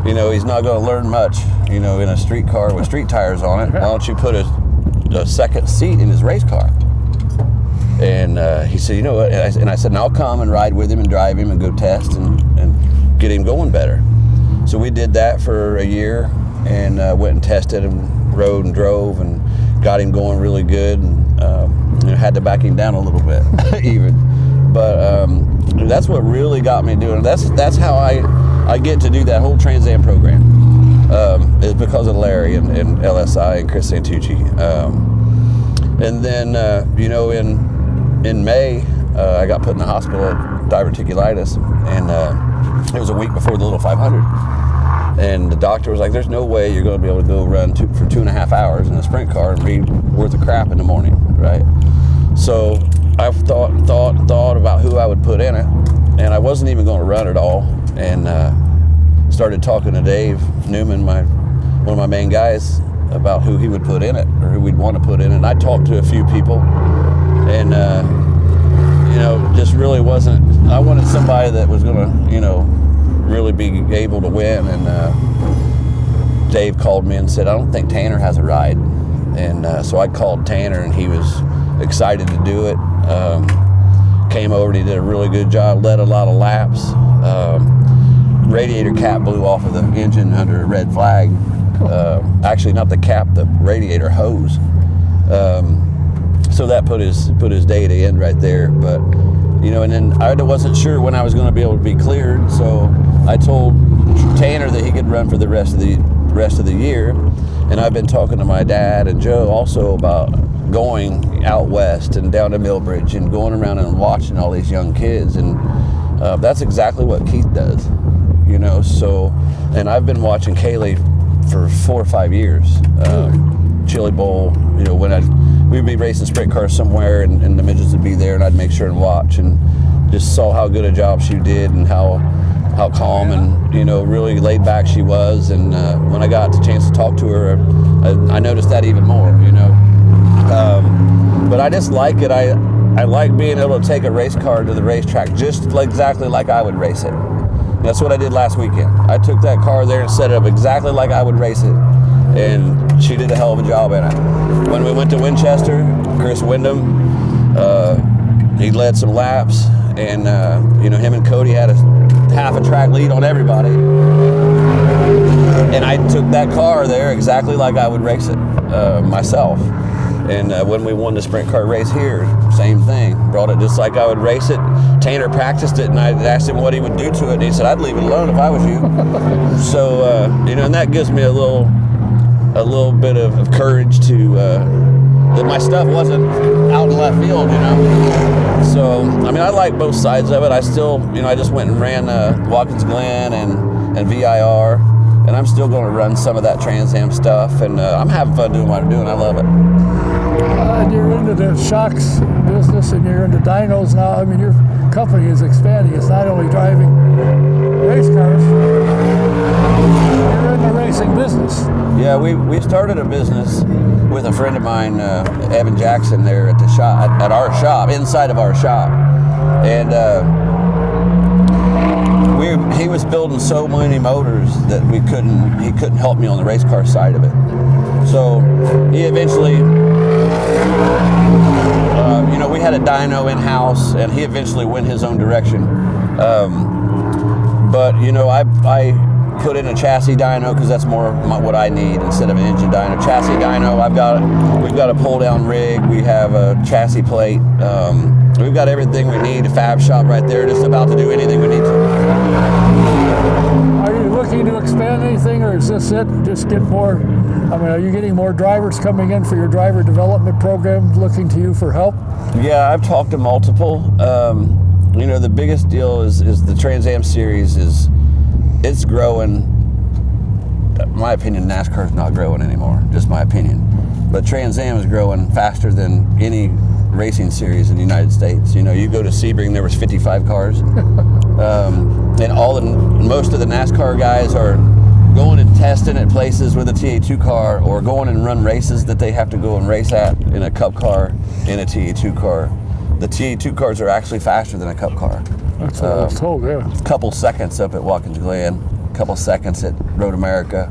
He's not going to learn much, in a street car with street tires on it. Why don't you put a second seat in his race car? And he said, "You know what?" And I said, "And I'll come and ride with him and drive him and go test and get him going better." So we did that for a year, and went and tested and rode and drove and got him going really good, and had to back him down a little bit even. But that's what really got me doing it. That's how I get to do that whole Trans Am program, is because of Larry and LSI and Chris Santucci. And then, in May, I got put in the hospital with diverticulitis, and it was a week before the Little 500. And the doctor was like, "There's no way you're going to be able to go run for 2.5 hours in a sprint car and be worth of crap in the morning," right? So I've thought about who I would put in it, and I wasn't even going to run at all. And started talking to Dave Newman, one of my main guys, about who he would put in it, or who we'd want to put in it. And I talked to a few people, and just really wasn't. I wanted somebody that was going to, really be able to win. And Dave called me and said, "I don't think Tanner has a ride." And so I called Tanner, and he was excited to do it. Came over and he did a really good job, led a lot of laps. Radiator cap blew off of the engine under a red flag. Actually, not the cap, the radiator hose. So that put his day to end right there. But and then I wasn't sure when I was going to be able to be cleared, so I told Tanner that he could run for the rest of the year. And I've been talking to my dad and Joe also about going out west and down to Millbridge and going around and watching all these young kids, and that's exactly what Keith does, So, and I've been watching Kaylee for 4 or 5 years. Chili Bowl, when we'd be racing sprint cars somewhere, and the midgets would be there, and I'd make sure and watch, and just saw how good a job she did, and how calm and really laid back she was. And when I got the chance to talk to her, I noticed that even more. But I just like it. I like being able to take a race car to the racetrack just exactly like I would race it. That's what I did last weekend. I took that car there and set it up exactly like I would race it, and she did a hell of a job in it. When we went to Winchester, Chris Wyndham, he led some laps, and him and Cody had a half a track lead on everybody. And I took that car there exactly like I would race it myself. And when we won the sprint car race here, same thing. Brought it just like I would race it. Tanner practiced it, and I asked him what he would do to it, and he said, "I'd leave it alone if I was you." So, and that gives me a little a little bit of courage to that my stuff wasn't out in left field, you know. So I mean, I like both sides of it. I still, you know, I just went and ran Watkins Glen and VIR, and I'm still going to run some of that Trans Am stuff, and I'm having fun doing what I'm doing. I love it. And you're into the shocks business, and you're into dynos now. I mean, your company is expanding. It's not only driving race cars, you're in the racing business. Yeah, we started a business with a friend of mine, Evan Jackson, there at the shop, at our shop, inside of our shop, and he was building so many motors that he couldn't help me on the race car side of it. So he eventually, you know, we had a dyno in house, and he eventually went his own direction. But you know, I put in a chassis dyno because that's more what I need instead of an engine dyno. Chassis dyno, we've got a pull down rig, we have a chassis plate, we've got everything we need, a fab shop right there, just about to do anything we need to. Are you looking to expand anything, or is this it? Just get more, I mean, are you getting more drivers coming in for your driver development program looking to you for help? Yeah, I've talked to multiple. You know, the biggest deal is the Trans Am series it's growing. In my opinion, NASCAR's not growing anymore, just my opinion. But Trans Am is growing faster than any racing series in the United States. You know, you go to Sebring, there was 55 cars. And most of the NASCAR guys are going and testing at places with a TA2 car, or going and run races that they have to go and race at in a Cup car, in a TA2 car. The TA2 cars are actually faster than a Cup car. That's what I was told, yeah. A couple seconds up at Watkins Glen, a couple seconds at Road America.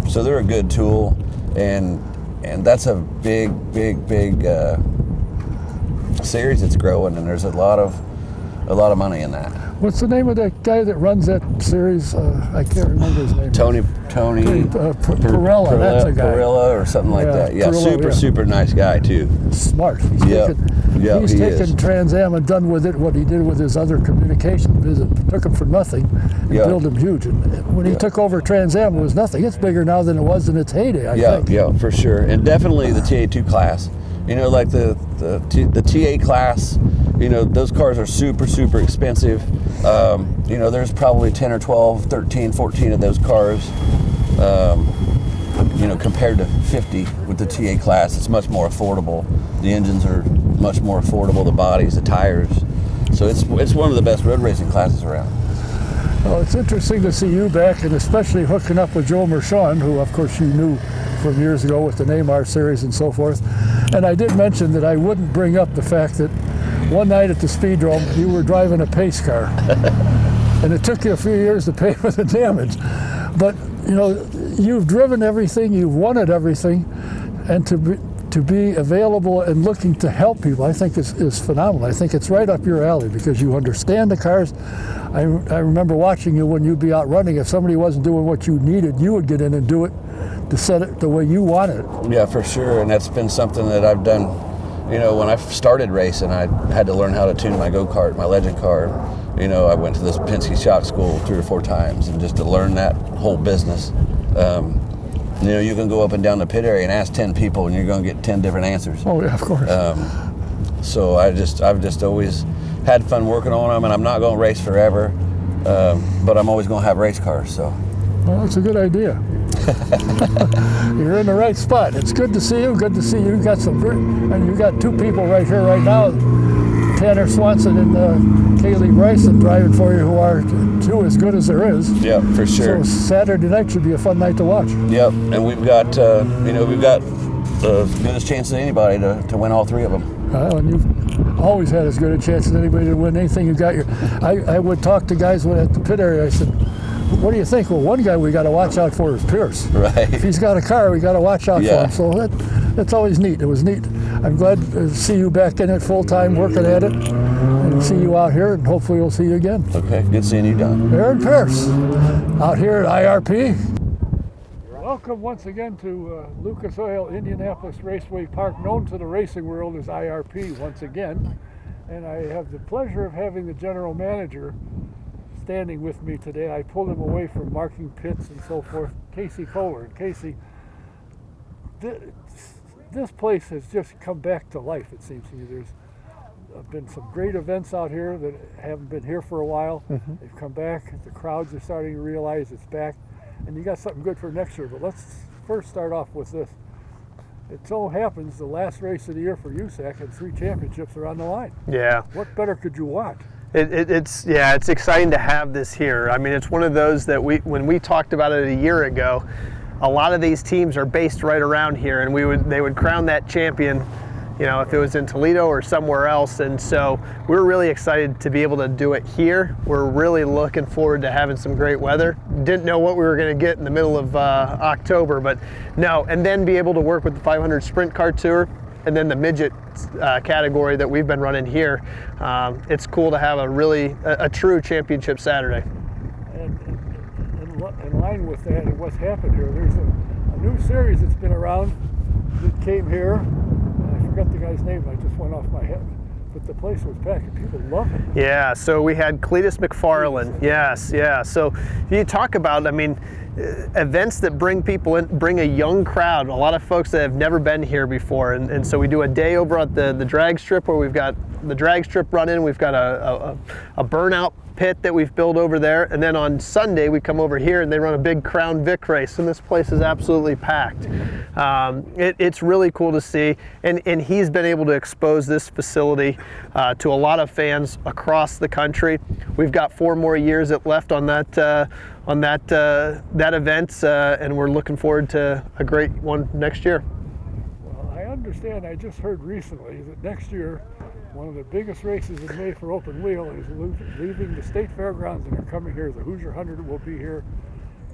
So they're a good tool, and that's a big series that's growing, and there's a lot of money in that. What's the name of that guy that runs that series? I can't remember his name. Tony Perella, that's a guy. Perella or something like that. Yeah, Perella, super nice guy too. Smart. He's taken Trans Am and done with it what he did with his other communication visit. Took him for nothing and built him huge. And when he took over Trans Am, it was nothing. It's bigger now than it was in its heyday, I think. Yeah, for sure. And definitely the TA2 class. You know, like the TA class, you know, those cars are super expensive. You know, there's probably 10 or 12, 13, 14 of those cars. You know, compared to 50 with the TA class, it's much more affordable. The engines are much more affordable, the bodies, the tires. So it's one of the best road racing classes around. Well, it's interesting to see you back, and especially hooking up with Joe Mershon, who of course you knew from years ago with the Neymar series and so forth. And I did mention that I wouldn't bring up the fact that one night at the Speedrome, you were driving a pace car. And it took you a few years to pay for the damage. But, you know, you've driven everything, you've wanted everything, and to be available and looking to help people, I think is phenomenal. I think it's right up your alley because you understand the cars. I remember watching you when you'd be out running. If somebody wasn't doing what you needed, you would get in and do it to set it the way you wanted it. Yeah, for sure, and that's been something that I've done. You know, when I started racing, I had to learn how to tune my go-kart, my legend car. You know, I went to this Penske Shock School 3 or 4 times, and just to learn that whole business. You know, you can go up and down the pit area and ask 10 people, and you're going to get 10 different answers. Oh yeah, of course. So I've just always had fun working on them, and I'm not going to race forever, but I'm always going to have race cars. So. Well, that's a good idea. You're in the right spot. It's good to see you. Good to see you. You got you got 2 people right here right now, Tanner Swanson and Kaylee Bryson driving for you, who are 2 as good as there is. Yeah, for sure. So Saturday night should be a fun night to watch. Yep, and we've got as good a chance as anybody to win all 3 of them. And you've always had as good a chance as anybody to win anything you got. I would talk to guys at the pit area. I said, what do you think? Well, one guy we got to watch out for is Pierce. Right. If he's got a car, we got to watch out for him. So that's always neat. It was neat. I'm glad to see you back in it full time, working at it, and see you out here, and hopefully we'll see you again. Okay, good seeing you, Don. Aaron Pierce, out here at IRP. Welcome once again to Lucas Oil Indianapolis Raceway Park, known to the racing world as IRP once again. And I have the pleasure of having the general manager standing with me today. I pulled him away from marking pits and so forth, Kasey Kohler. And Kasey, this place has just come back to life, it seems to me. There's been some great events out here that haven't been here for a while. They've come back. The crowds are starting to realize it's back. And you got something good for next year. But let's first start off with this. It so happens the last race of the year for USAC and 3 championships are on the line. Yeah. What better could you want? It's exciting to have this here. I mean, it's one of those that when we talked about it a year ago, a lot of these teams are based right around here, and they would crown that champion, you know, if it was in Toledo or somewhere else. And so we're really excited to be able to do it here. We're really looking forward to having some great weather. Didn't know what we were going to get in the middle of October, but no. And then be able to work with the 500 Sprint Car Tour, and then the Midget category that we've been running here. It's cool to have a true championship Saturday. And in line with that and what's happened here, there's a new series that's been around that came here. I forgot the guy's name, I just went off my head. But the place was packed and people loved it. Yeah, so we had Cletus McFarland. Yes, yeah. So you talk about, I mean, events that bring people in, bring a young crowd, a lot of folks that have never been here before. And so we do a day over at the drag strip where we've got the drag strip running. We've got a burnout pit that we've built over there. And then on Sunday, we come over here and they run a big Crown Vic race. And this place is absolutely packed. It's really cool to see. And he's been able to expose this facility to a lot of fans across the country. We've got 4 more years left on that event, and we're looking forward to a great one next year. Well, I understand, I just heard recently that next year, one of the biggest races in May for open wheel is leaving the state fairgrounds and they're coming here. The Hoosier 100 will be here.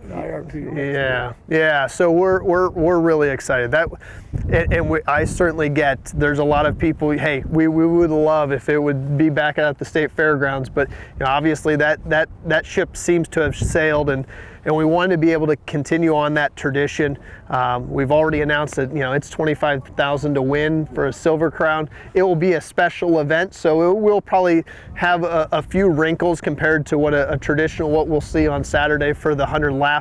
IRP. Yeah. So we're really excited. I certainly get. There's a lot of people. Hey, we would love if it would be back at the state fairgrounds, but you know, obviously that ship seems to have sailed, and we wanted to be able to continue on that tradition. We've already announced that, you know, it's $25,000 to win for a Silver Crown. It will be a special event, so it will probably have a few wrinkles compared to what a traditional, what we'll see on Saturday for the 100 lapper.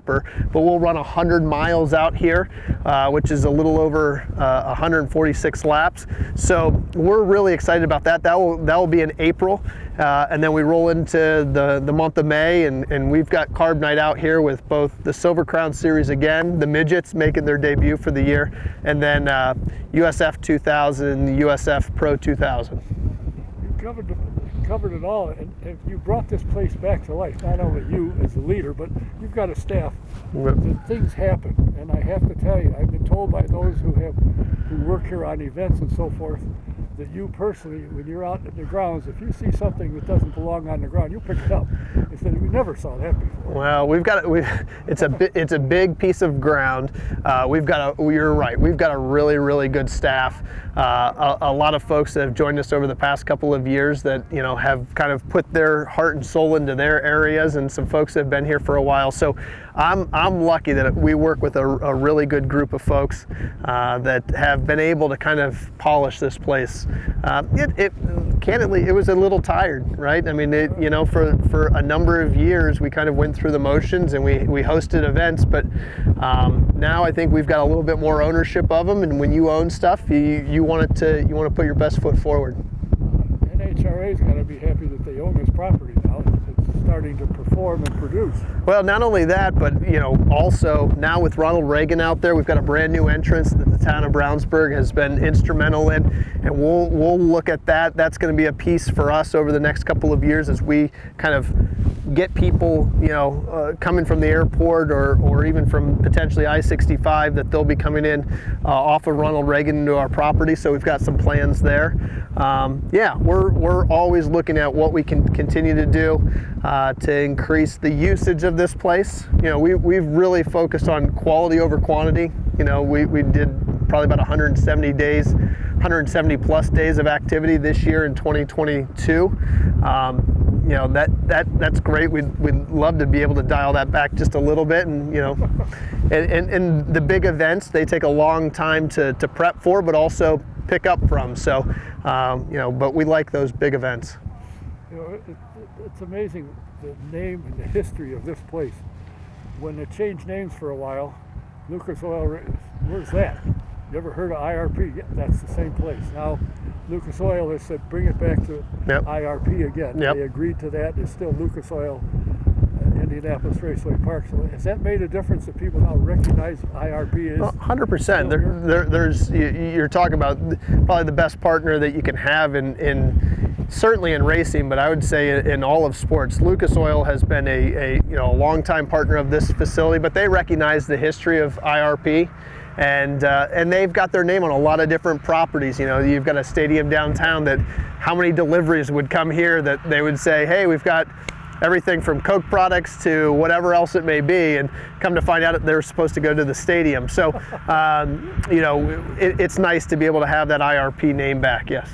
But we'll run 100 miles out here, which is a little over 146 laps. So we're really excited about that. That will be in April, and then we roll into the month of May, and we've got Carb Night out here with both the Silver Crown Series again, the Midgets making their debut for the year, and then USF 2000 and the USF Pro 2000. You covered it all, and you brought this place back to life. Not only you as the leader, but you've got a staff. Things happen, and I have to tell you, I've been told by those who work here on events and so forth, that you personally, when you're out at the grounds, if you see something that doesn't belong on the ground, you pick it up. Instead, we never saw that before. Well, it's a big piece of ground. You're right. We've got a really, really good staff. A lot of folks that have joined us over the past couple of years that, you know, have kind of put their heart and soul into their areas, and some folks that have been here for a while. So I'm lucky that we work with a really good group of folks that have been able to kind of polish this place. Candidly, it was a little tired, right? I mean, you know, for a number of years, we kind of went through the motions and we hosted events, but now I think we've got a little bit more ownership of them. And when you own stuff, you want to put your best foot forward. NHRA's got to be happy that they own this property now. It's starting to perform and produce. Well, not only that, but you know, also now with Ronald Reagan out there, we've got a brand new entrance that the town of Brownsburg has been instrumental in, and we'll look at that. That's going to be a piece for us over the next couple of years as we kind of get people, you know, coming from the airport or even from potentially I-65, that they'll be coming in off of Ronald Reagan into our property. So we've got some plans there. Yeah, we're always looking at what we can continue to do to increase the usage of this place. You know, we've really focused on quality over quantity. You know, we did probably about 170 plus days of activity this year in 2022. You know, that's great. We'd love to be able to dial that back just a little bit, and you know, and the big events, they take a long time to prep for, but also pick up from. So, you know, but we like those big events. You know, it's amazing the name and the history of this place. When it changed names for a while, Lucas Oil, where's that? You ever heard of IRP? Yeah, that's the same place. Now, Lucas Oil has said bring it back to IRP again. Yep. They agreed to that. It's still Lucas Oil, Indianapolis Raceway Park. So has that made a difference that people now recognize IRP is? 100%. You're talking about probably the best partner that you can have in certainly in racing, but I would say in all of sports. Lucas Oil has been a longtime partner of this facility, but they recognize the history of IRP. And they've got their name on a lot of different properties. You've got a stadium downtown that how many deliveries would come here that they would say, hey, we've got everything from Coke products to whatever else it may be, and come to find out that they're supposed to go to the stadium. So, it's nice to be able to have that IRP name back, yes.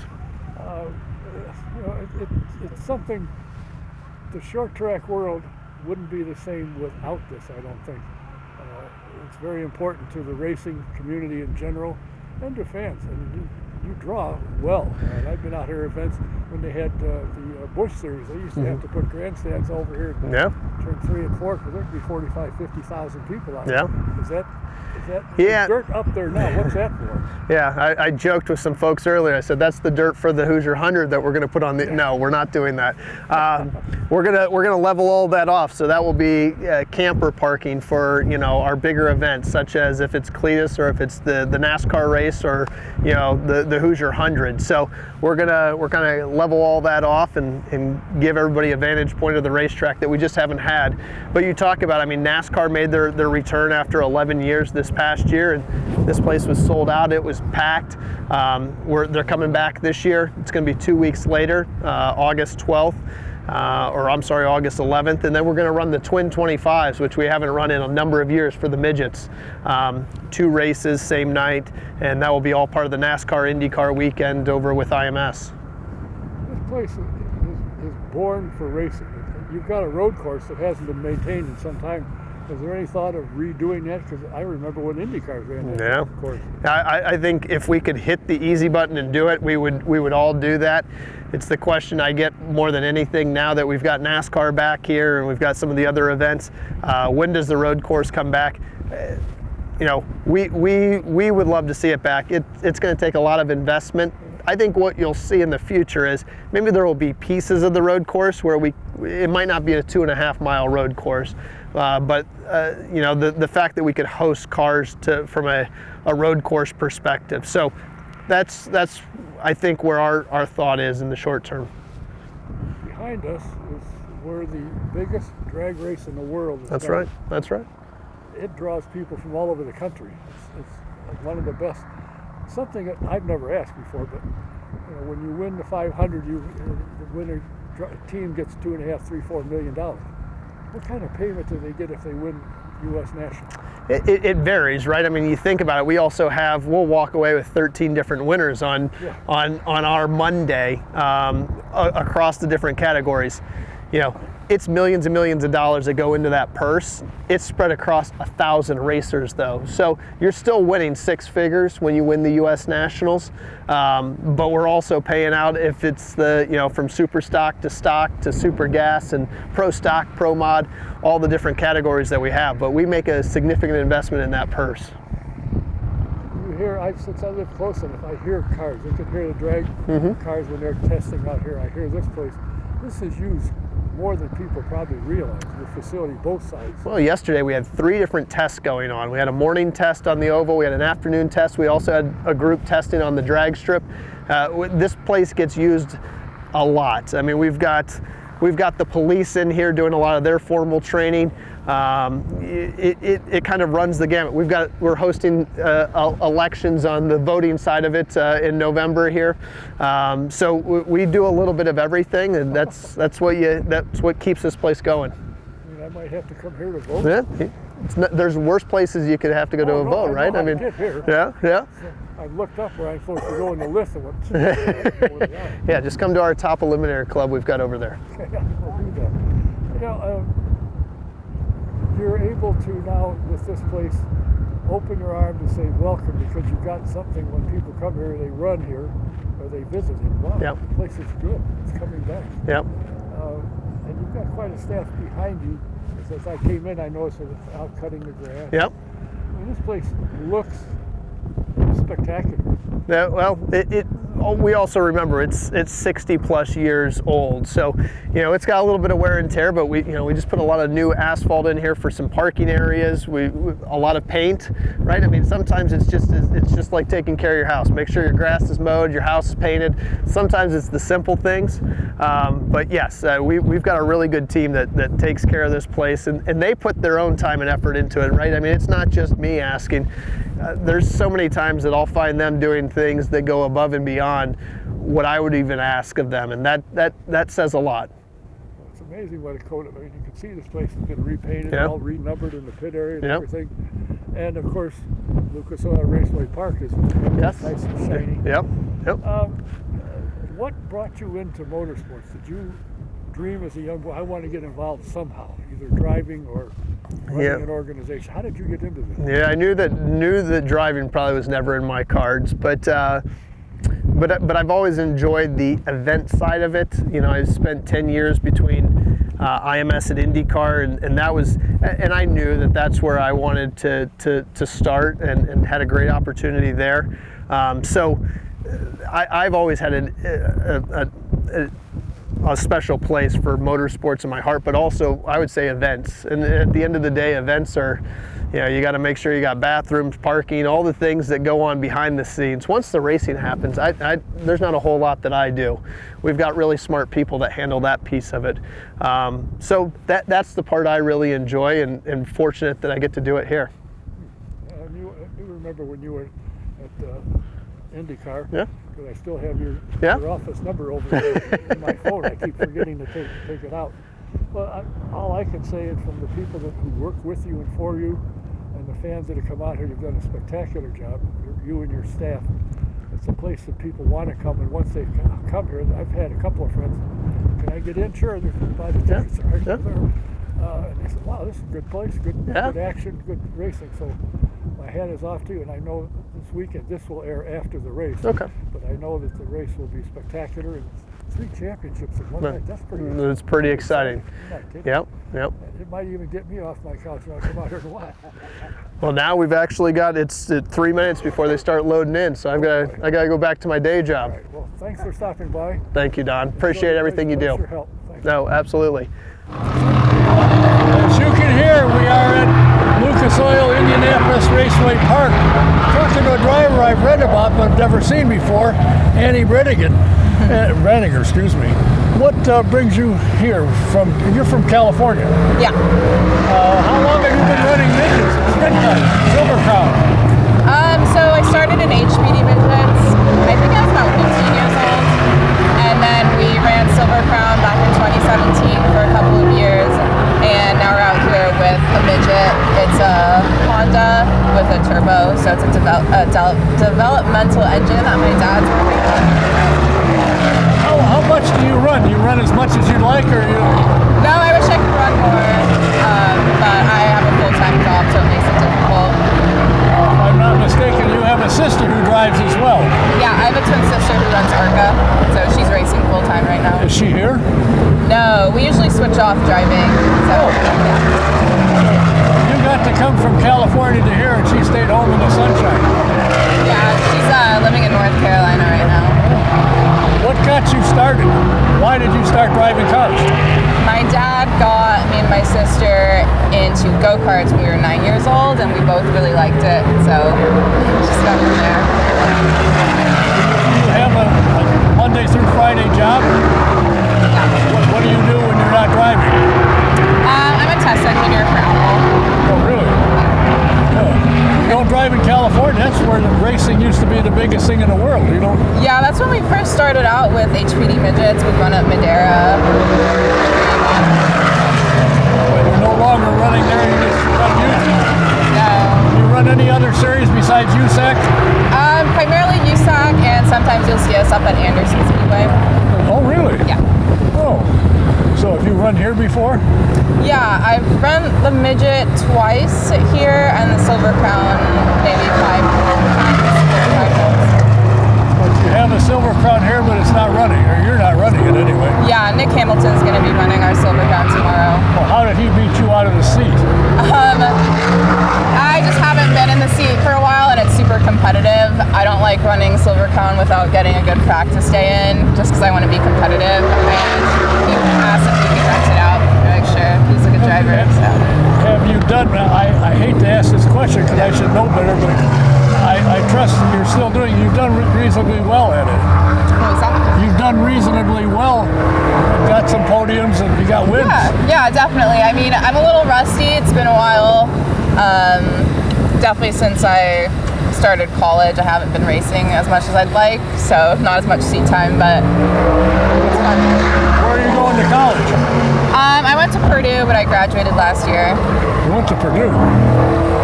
It's something, the short track world wouldn't be the same without this, I don't think. It's very important to the racing community in general and to fans. And you draw well. And I've been out here at events when they had the Busch Series. They used to have to put grandstands over here turn 3 and 4 because there'd be 45, 50,000 people out there. Is that dirt up there now? What's that for? Yeah, I joked with some folks earlier. I said that's the dirt for the Hoosier 100 that we're going to put on the. No, we're not doing that. We're gonna level all that off. So that will be camper parking for our bigger events, such as if it's Cletus or if it's the NASCAR race or the Hoosier 100. So we're gonna level all that off and give everybody a vantage point of the racetrack that we just haven't had. But you talk about, NASCAR made their return after 11 years this past year, and this place was sold out. It was packed. They're coming back this year. It's going to be 2 weeks later, August 12th, August 11th, and then we're going to run the Twin 25s, which we haven't run in a number of years for the midgets. 2 races, same night, and that will be all part of the NASCAR IndyCar weekend over with IMS. This place is born for racing. You've got a road course that hasn't been maintained in some time. Is there any thought of redoing that? Because I remember when IndyCars ran that course. I think if we could hit the easy button and do it, we would all do that. It's the question I get more than anything now that we've got NASCAR back here and we've got some of the other events. When does the road course come back? We would love to see it back. It's going to take a lot of investment. I think what you'll see in the future is maybe there will be pieces of the road course where it might not be a 2.5 mile road course, but the fact that we could host cars from a road course perspective. So that's I think where our thought is in the short term. Behind us is where the biggest drag race in the world is. That's right. It draws people from all over the country. It's one of the best. Something that I've never asked before, but when you win the 500, the winner team gets $2.5, $3, $4 million. What kind of payment do they get if they win U.S. National? It varies, right? You think about it. We also we'll walk away with 13 different winners on our Monday across the different categories. It's millions and millions of dollars that go into that purse. It's spread across 1,000 racers though. So you're still winning 6 figures when you win the U.S. Nationals. But we're also paying out if it's from super stock to super gas and pro stock, pro mod, all the different categories that we have. But we make a significant investment in that purse. You hear, since I live close enough, I hear cars. I can hear the drag cars when they're testing out here. I hear this place. This is used more than people probably realize, your facility, both sides. Well, yesterday we had 3 different tests going on. We had a morning test on the oval, we had an afternoon test, we also had a group testing on the drag strip. This place gets used a lot. We've got the police in here doing a lot of their formal training. It kind of runs the gamut. We're hosting elections on the voting side of it in November here. So we do a little bit of everything, and that's what keeps this place going. I might have to come here to vote. Yeah, there's worse places you could have to go to a vote, right? I get here. Yeah. So I've looked up where I'm supposed to go in the list of what's Yeah, just come to our top eliminator club we've got over there. You're able to now, with this place, open your arms and say welcome, because you've got something when people come here, they run here, or they visit it. Wow, the place is good. It's coming back. Yep. And you've got quite a staff behind you. As I came in, I noticed that it's out cutting the grass. Yep. This place looks spectacular. Yeah, well, we also remember it's 60 plus years old, so it's got a little bit of wear and tear. But we just put a lot of new asphalt in here for some parking areas. We a lot of paint, right? I mean, sometimes it's just like taking care of your house. Make sure your grass is mowed, your house is painted. Sometimes it's the simple things, but yes, we've got a really good team that takes care of this place, and they put their own time and effort into it, right? I mean, it's not just me asking. There's so many times that I'll find them doing things that go above and beyond what I would even ask of them, and that says a lot. It's amazing what a coat of. I mean, you can see this place has been repainted, all renumbered in the pit area and everything. And of course, Lucas Oil Raceway Park is nice and shiny. Yep. What brought you into motorsports? Did you dream as a young boy, I want to get involved somehow, either driving or running an organization? How did you get into this? Yeah, I knew that driving probably was never in my cards, but I've always enjoyed the event side of it. I spent 10 years between IMS and IndyCar, and that was, and I knew that that's where I wanted to start, and had a great opportunity there. So I've always had a special place for motorsports in my heart, but also I would say events. And at the end of the day, events are, you got to make sure you got bathrooms, parking, all the things that go on behind the scenes. Once the racing happens, there's not a whole lot that I do. We've got really smart people that handle that piece of it. So that's the part I really enjoy, and fortunate that I get to do it here. You remember when you were at IndyCar? Yeah. Because I still have your office number over there in my phone. I keep forgetting to take it out. Well, all I can say is from the people who work with you and for you, and the fans that have come out here, you've done a spectacular job. You and your staff. It's a place that people want to come, and once they come here, I've had a couple of friends. Can I get in? Sure. They can buy the tickets right there. And they said, "Wow, this is a good place. Good action, good racing." So my hat is off to you, and I know this weekend, this will air after the race. Okay. But I know that the race will be spectacular, and 3 championships in one night. That's pretty exciting. It's pretty exciting. Yep. It might even get me off my couch when I come out here to watch. Well, now we've actually got, it's 3 minutes before they start loading in, so I got to go back to my day job. All right. Well, thanks for stopping by. Thank you, Don. Appreciate everything you do. Thanks for your help. Thanks. No, absolutely. As you can hear, we are at Lucas Oil Indianapolis Raceway Park, talking to a driver I've read about but never seen before, Annie Briedinger. Excuse me. What brings you here? You're from California. Yeah. How long have you been running midgets? Silver Crown. So I started in HPD midgets. I think I was about 15 years old, and then we ran Silver Crown back in 2017 for a couple of years, and now we're out here with a midget. It's a Honda with a turbo, so it's a developmental engine that my dad's working on. How much do you run? Do you run as much as you like, or you? No, I wish I could run more, but I have a full-time job, so it makes it difficult. If I'm not mistaken, you have a sister who drives as well. Yeah, I have a twin sister who runs ARCA, so she's racing full-time right now. Is she here? No, we usually switch off driving, so You got to come from California to here, and she stayed home in the sunshine. Yeah, she's living in North Carolina right now. What got you started? Why did you start driving cars? My dad got me and my sister into go-karts when we were 9 years old, and we both really liked it, so just got from there. You have a Monday through Friday job? Yeah. What do you do when you're not driving? I'm a test engineer for Apple. Oh, really? You don't drive in California. That's where the racing used to be the biggest thing in the world. You don't? Yeah, that's when we first started out with HPD midgets. We'd run at Madera. Well, you're no longer running there. You just run USAC. No. Do you run any other series besides USAC? Primarily USAC, and sometimes you'll see us up at Anderson Speedway. Oh, really? Yeah. Oh. So have you run here before? Yeah, I've run the midget twice here and the Silver Crown maybe 5 times. But you have a Silver Crown here, but it's not running, or you're not running it anyway. Yeah, Nick Hamilton's going to be running our Silver Crown tomorrow. Well, how did he beat you out of the seat? I just haven't been in the seat for a while, and it's super competitive. like running Silver Crown without getting a good practice day in, just because I want to be competitive. And he asked if he could rent it out. I'm like, sure, he's a good driver. So. Have you done, I hate to ask this question because I should know better, but I trust you're still doing, you've done reasonably well at it. What was that? You've done reasonably well. You've got some podiums and you got wins. Yeah, definitely. I mean, I'm a little rusty. It's been a while. Definitely since I started college, I haven't been racing as much as I'd like, so not as much seat time, but it's fun. Where are you going to college? I went to Purdue, but I graduated last year. You went to Purdue?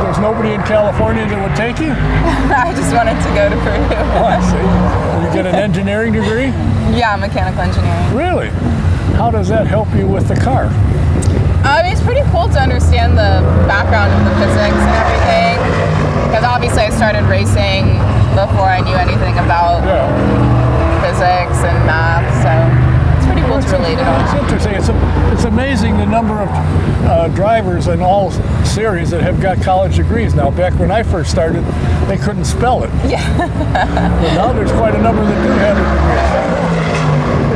There's nobody in California that would take you? I just wanted to go to Purdue. Oh, I see. You get an engineering degree? Yeah, mechanical engineering. Really? How does that help you with the car? It's pretty cool to understand the background of the physics and everything, because obviously I started racing before I knew anything about physics and math, so it's pretty cool to relate it all. It's interesting. It's amazing the number of drivers in all series that have got college degrees now. Back when I first started, they couldn't spell it. Yeah. But now there's quite a number that do have a degree.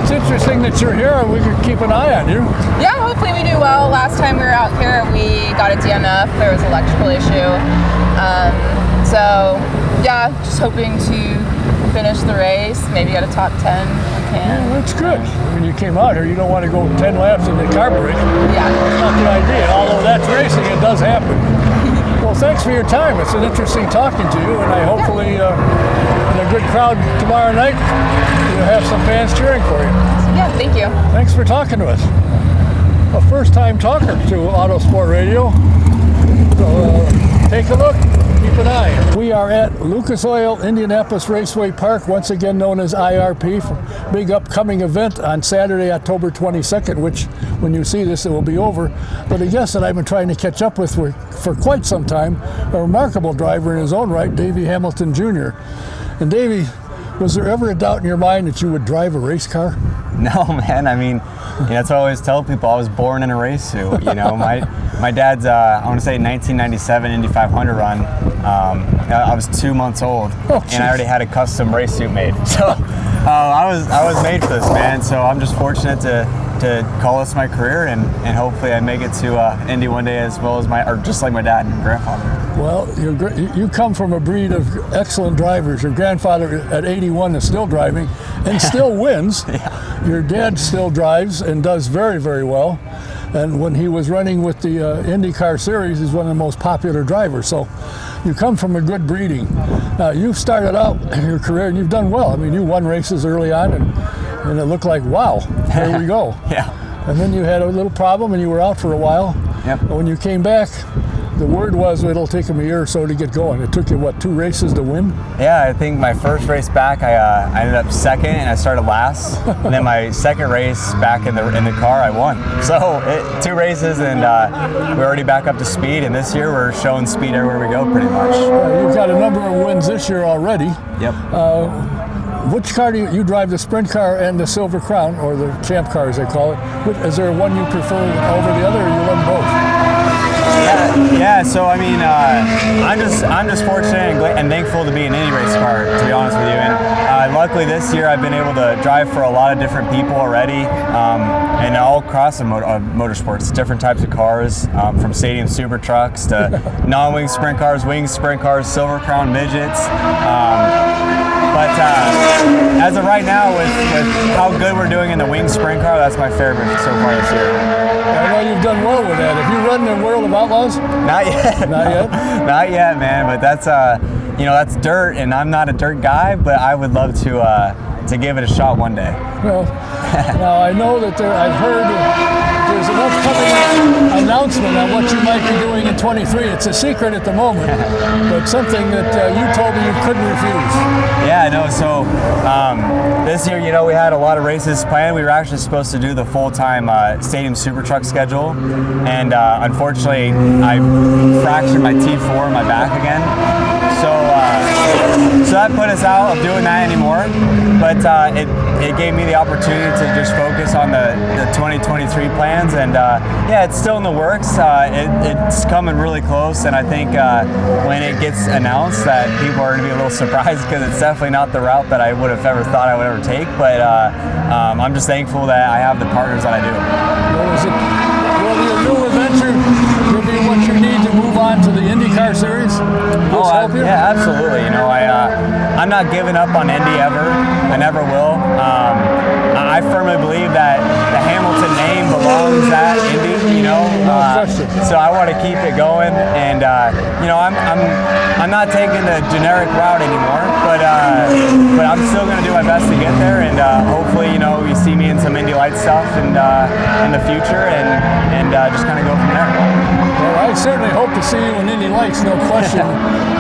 It's interesting that you're here. We can keep an eye on you. Yeah, hopefully we do well. Last time we were out here, we got a DNF. There was an electrical issue. So, yeah, just hoping to finish the race, maybe get a top 10 if we can. Yeah, that's good. When you came out here, you don't want to go 10 laps in the carburetor. Yeah. That's not the idea. Although that's racing, it does happen. Well, thanks for your time. It's an interesting talking to you, and I hopefully in a good crowd tomorrow night, you'll have some fans cheering for you. Yeah, thank you. Thanks for talking to us. A first-time talker to Autosport Radio. So take a look, keep an eye. We are at Lucas Oil Indianapolis Raceway Park, once again known as IRP, for big upcoming event on Saturday, October 22nd, which when you see this, it will be over. But a guest that I've been trying to catch up with for quite some time, a remarkable driver in his own right, Davey Hamilton Jr. And Davey, was there ever a doubt in your mind that you would drive a race car? No, man. I mean, that's what I always tell people. I was born in a race suit. My dad's, I want to say 1997 Indy 500 run. I was 2 months old, and I already had a custom race suit made. So I was made for this, man. So I'm just fortunate to call this my career, and hopefully I make it to Indy one day as well as just like my dad and grandfather. Well, you come from a breed of excellent drivers. Your grandfather at 81 is still driving and still wins. Yeah. Your dad still drives and does very, very well. And when he was running with the IndyCar Series, he's one of the most popular drivers. So you come from a good breeding. Now, you've started out your career and you've done well. I mean, you won races early on and it looked like, wow, here we go. Yeah. And then you had a little problem and you were out for a while. Yep. But when you came back, the word was it'll take him a year or so to get going. It took you, what, 2 races to win? Yeah, I think my first race back, I ended up second and I started last. And then my second race back in the car, I won. So 2 races and we're already back up to speed. And this year we're showing speed everywhere we go pretty much. You've got a number of wins this year already. Yep. Which car do you drive, the sprint car and the Silver Crown, or the champ car as they call it? Is there one you prefer over the other, or you love both? Yeah. So I mean, I'm just fortunate and thankful to be an Indy race car, to be honest with you. And luckily this year I've been able to drive for a lot of different people already, and all across the motorsports, different types of cars, from stadium super trucks to non-wing sprint cars, wing sprint cars, Silver Crown midgets. But as of right now, with how good we're doing in the wing sprint car, that's my favorite so far this year. I know you've done well with that. Have you run the World of Outlaws? Not yet. Not yet? Not yet, man. But that's that's dirt, and I'm not a dirt guy, but I would love to give it a shot one day. Well, now I know that I've heard there's an upcoming announcement on what you might be doing in 23. It's a secret at the moment, but something that you told me you couldn't refuse. Yeah, I know. So this year, we had a lot of races planned. We were actually supposed to do the full-time stadium super truck schedule, and unfortunately, I fractured my T4 in my back again. So that put us out of doing that anymore. But it gave me the opportunity to just focus on the 2023 plans, and yeah, it's still in the works. It's coming really close, and I think when it gets announced that people are going to be a little surprised, because it's definitely not the route that I would have ever thought I would ever take, but I'm just thankful that I have the partners that I do. Will your new adventure give you what you need to move on to the IndyCar series? Yeah, absolutely. You know, I'm not giving up on Indy ever. I never will. I firmly believe that the Hamilton name belongs at Indy. You know, so I want to keep it going. And you know, I'm not taking the generic route anymore, but I'm still going to do my best to get there. And hopefully, you know, you see me in some Indy Light stuff and in the future, and just kind of go from there. Well, I certainly hope to see you in Indy Lights, no question.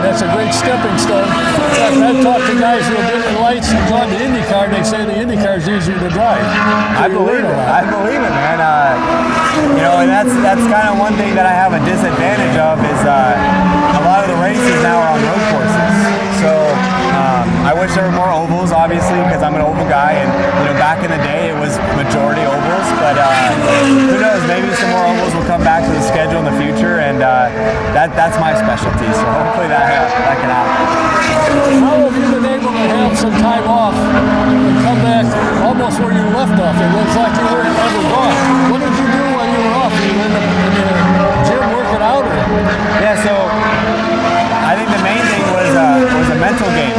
That's a great stepping stone. In fact, I've talked to guys who have been in Lights and gone to IndyCar, and they say the IndyCar is easier to drive. I believe it. I believe it, man. You know, and that's kind of one thing that I have a disadvantage of is a lot of the races now are on road courses. So I wish there were more ovals, obviously, because I'm an oval guy, and you know, back in the day it was majority ovals. But who knows? Maybe some more ovals will come back to the schedule in the future, and that's my specialty. So hopefully that can happen. How have you been able to have some time off and come back almost where you left off? It looks like you weren't ever gone. What did you do while you were off? Were you in the gym working out? Or? Yeah, so I think the main thing was a mental game,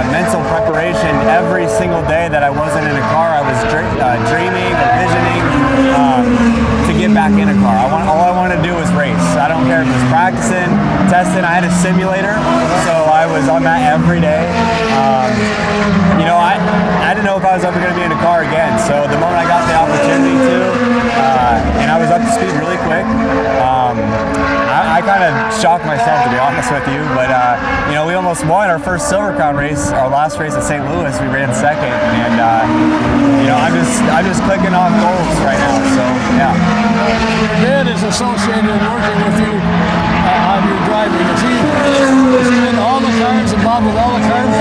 mental preparation. Every single day that I wasn't in a car, I was dreaming or visioning to get back in a car. All I wanted to do was race. I don't care if it was practicing, testing. I had a simulator, so I was on that every day. You know, I didn't know if I was ever going to be in a car again. So the moment I got the opportunity to, and I was up to speed really quick, I kind of shocked myself, to be honest with you. But you know, we almost won our first Silver Crown race, our last race at St. Louis. We ran second, and you know, I'm just clicking off goals right now. So yeah. Your dad is associated with working with you on your driving. Is he in all the cars, involved with all the cars?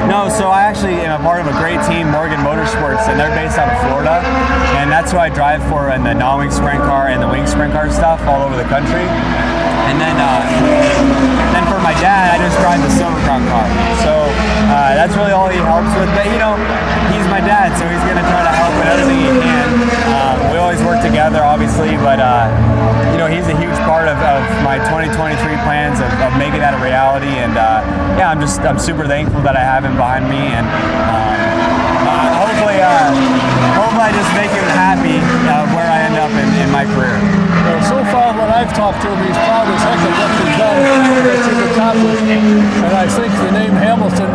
No, so I actually am a part of a great team, Morgan Motorsports, and they're based out of Florida, and that's who I drive for in the non-wing sprint car and the wing sprint car stuff all over the country. And then for my dad, I just drive the Silver Crown car. So that's really all he helps with. But you know, he's my dad, so he's gonna try to help with everything he can. We always work together, obviously, but you know, he's a huge part of my 2023 plans of making that a reality. And yeah, I'm super thankful that I have him behind me, and hopefully I just make him happy where I end up in my career. Well, so far, when I've talked to him, he's proud as heck of what you've done, what you've accomplished. And I think the name Hamilton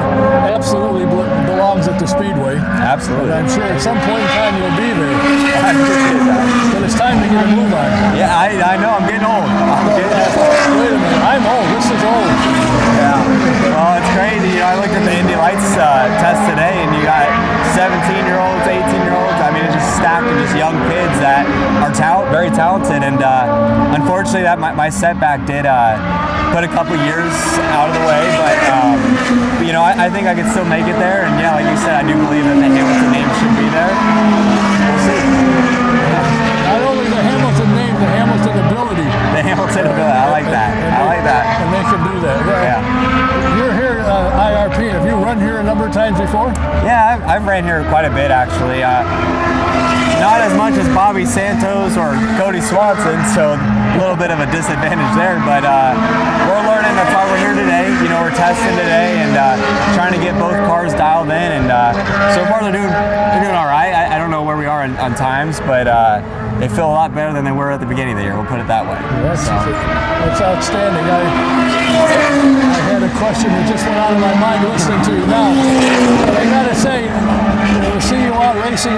absolutely belongs at the Speedway. Absolutely. And I'm sure at some point in time you'll be there. I appreciate that. But it's time to get a move on. Yeah, I know. I'm getting old. Wait a minute. I'm old. This is old. Yeah. Well, it's crazy. You know, I looked at the Indy Lights test today, and you got 17-year-olds, 18-year-olds. I mean, it's just stacked of just young kids that are very talented. And unfortunately, that my setback did put a couple years out of the way. But you know, I think I could still make it there. And yeah, like you said, I do believe that the Hamilton name should be there. We'll see. Not only the Hamilton name, the Hamilton ability. The Hamilton ability. I like that. I like that. And they can do that. Well, yeah. You're here at IRP. Have you run here a number of times before? Yeah, I've ran here quite a bit, actually. Not as much as Bobby Santos or Cody Swanson, so a little bit of a disadvantage there, but we're learning. That's why we're here today. You know, we're testing today and trying to get both cars dialed in, and so far they're doing all right. I don't know where we are on times, but they feel a lot better than they were at the beginning of the year. We'll put it that way. That's outstanding. I had a question that just went out of my mind listening to you now. But I gotta say, to see you out racing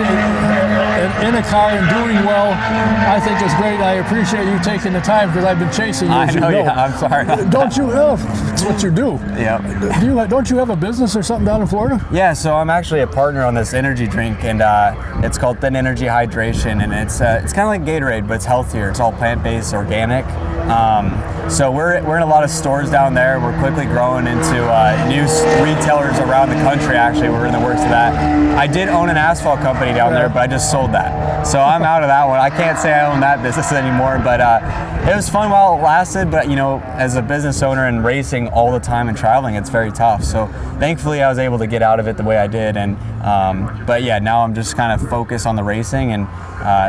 in a car and doing well, I think is great. I appreciate you taking the time, because I've been chasing you. I know. Yeah, I'm sorry. Don't you? It's what you do. Yeah. Don't you have a business or something down in Florida? Yeah. So I'm actually a partner on this energy drink, and it's called Thin Energy Hydration, and it's kind of like Gatorade, but it's healthier. It's all plant-based, organic. So we're in a lot of stores down there. We're quickly growing into new retailers around the country. Actually, we're in the works of that. I did own an asphalt company down there, but I just sold that. So I'm out of that one. I can't say I own that business anymore, but it was fun while it lasted. But as a business owner and racing all the time and traveling, it's very tough. So thankfully, I was able to get out of it the way I did. And but yeah, now I'm just kind of focused on the racing, and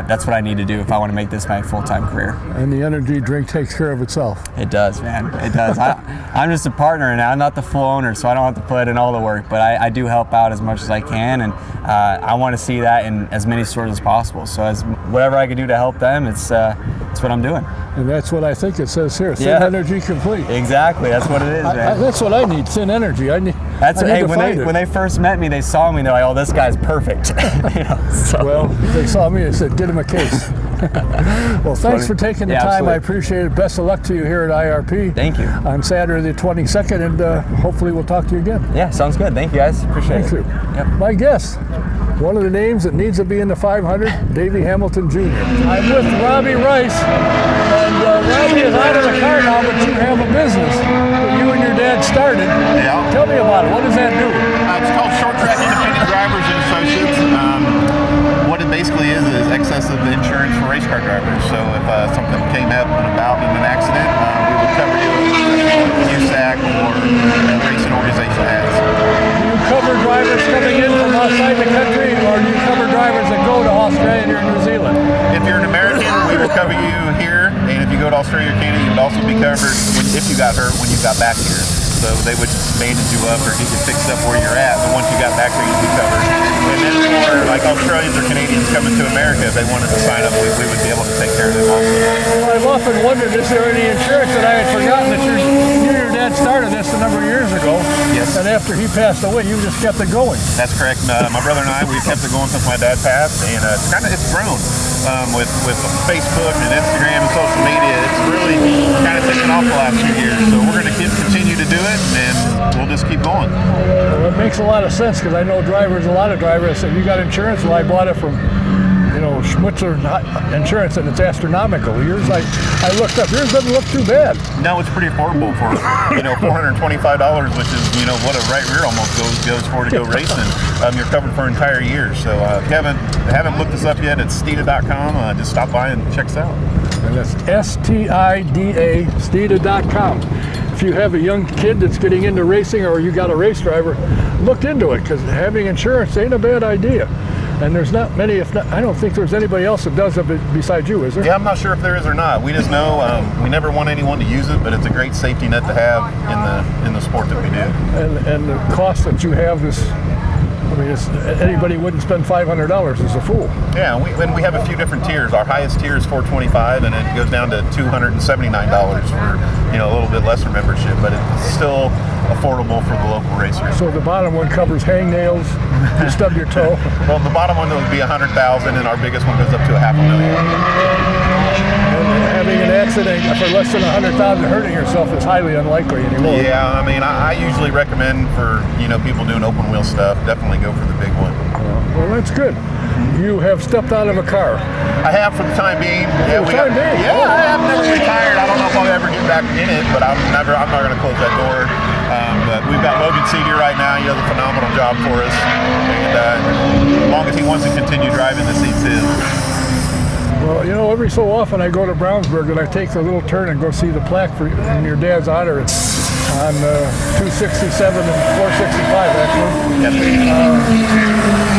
that's what I need to do if I want to make this my full-time career. And the energy drink takes care of itself. It does, man. It does. I'm just a partner now. I'm not the full owner, so I don't have to put in all the work. But I do help out as much as I can, and I want to see that in as many stores as possible. So whatever I can do to help them, it's what I'm doing. And that's what I think it says here. Thin energy complete. Exactly. That's what it is, man. That's what I need. Thin energy. When they first met me, they saw me. They're like, "Oh, this guy's perfect." So. Well, they saw me and said, "Get him a case." Well, thanks for taking the time. Absolutely. I appreciate it. Best of luck to you here at IRP. Thank you. On Saturday the 22nd, and hopefully we'll talk to you again. Yeah, sounds good. Thank you, guys. Appreciate it. Thank you. Yep. My guest, one of the names that needs to be in the 500, Davey Hamilton Jr. I'm with Robbie Rice, and Robbie is out of the car now, but you have a business that you and your dad started. Yeah. Tell me about it. What does that do? It's called Short Track Independent Drivers and Associates. What it basically is excessive insurance for race car drivers. So if something came up and about in an accident, we would cover you with USAC or a racing organization has. Do you cover drivers coming in from outside the country, or do you cover drivers that go to Australia or New Zealand? If you're an American, we will cover you here, and if you go to Australia or Canada, you would also be covered if you got hurt when you got back here. So they would bandage you up or get you fixed up where you're at, but once you got back there, you'd be covered. And then for like Australians or Canadians coming to America, if they wanted to sign up, we would be able to take care of them also. Well, I've often wondered, is there any insurance that I had forgotten that you and your dad started this a number of years ago? Yes. And after he passed away, you just kept it going. That's correct. My brother and I, we've kept it going since my dad passed, and it's grown. With Facebook and Instagram and social media, it's really kind of taken off the last few years. So we're going to continue to do it, and we'll just keep going. Well, it makes a lot of sense, because I know a lot of drivers said, you got insurance? Well, I bought it from Schmutzer Insurance, and it's astronomical. Yours, I looked up, yours doesn't look too bad. No, it's pretty affordable for $425, which is what a right rear almost goes for to go racing. You're covered for an entire year. So if you haven't looked us up yet, it's Stida.com. Just stop by and check us out. And that's STIDA, Stida.com. If you have a young kid that's getting into racing, or you got a race driver, look into it, because having insurance ain't a bad idea. And there's not many, I don't think there's anybody else that does it besides you, is there? Yeah, I'm not sure if there is or not. We just know we never want anyone to use it, but it's a great safety net to have in the sport that we do. And the cost that you have is, anybody wouldn't spend $500 is a fool. Yeah, we have a few different tiers. Our highest tier is $425, and it goes down to $279 for a little bit lesser membership, but it's still affordable for the local racers. So the bottom one covers hangnails, you stub your toe. Well, the bottom one would be $100,000, and our biggest one goes up to $500,000. And having an accident for less than $100,000 hurting yourself is highly unlikely anymore. Yeah, I usually recommend for people doing open wheel stuff, definitely go for the big one. Well, that's good. You have stepped out of a car. I have for the time being. Yeah, I have never retired. I don't know if I'll ever get back in it, but I'm not going to close that door. But we've got Logan Seed here right now. He does a phenomenal job for us. And as long as he wants to continue driving, the seat's his. Well, every so often I go to Brownsburg and I take the little turn and go see the plaque in your dad's honor. It's on 267 and 465, actually. Yes.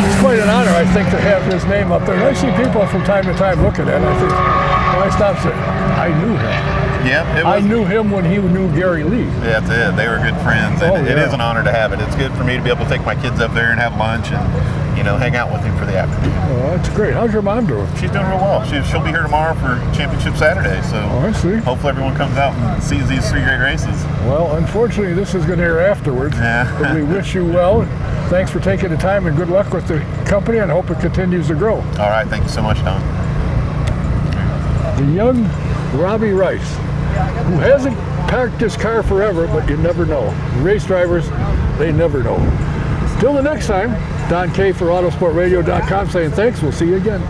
It's quite an honor, I think, to have his name up there. And I see people from time to time looking at it. I think, I stopped and I knew him. Yeah, I knew him when he knew Gary Lee. Yeah, that's it. They were good friends. And it is an honor to have it. It's good for me to be able to take my kids up there and have lunch and hang out with him for the afternoon. Oh, that's great. How's your mom doing? She's doing real well. She'll be here tomorrow for Championship Saturday. So I see. Hopefully everyone comes out and sees these three great races. Well, unfortunately, this is going to air afterwards. Yeah. But we wish you well. Thanks for taking the time, and good luck with the company, and hope it continues to grow. All right. Thank you so much, Don. The young Robbie Rice, who hasn't parked his car forever, but you never know. Race drivers, they never know. Till the next time, Don K for Autosportradio.com saying thanks. We'll see you again.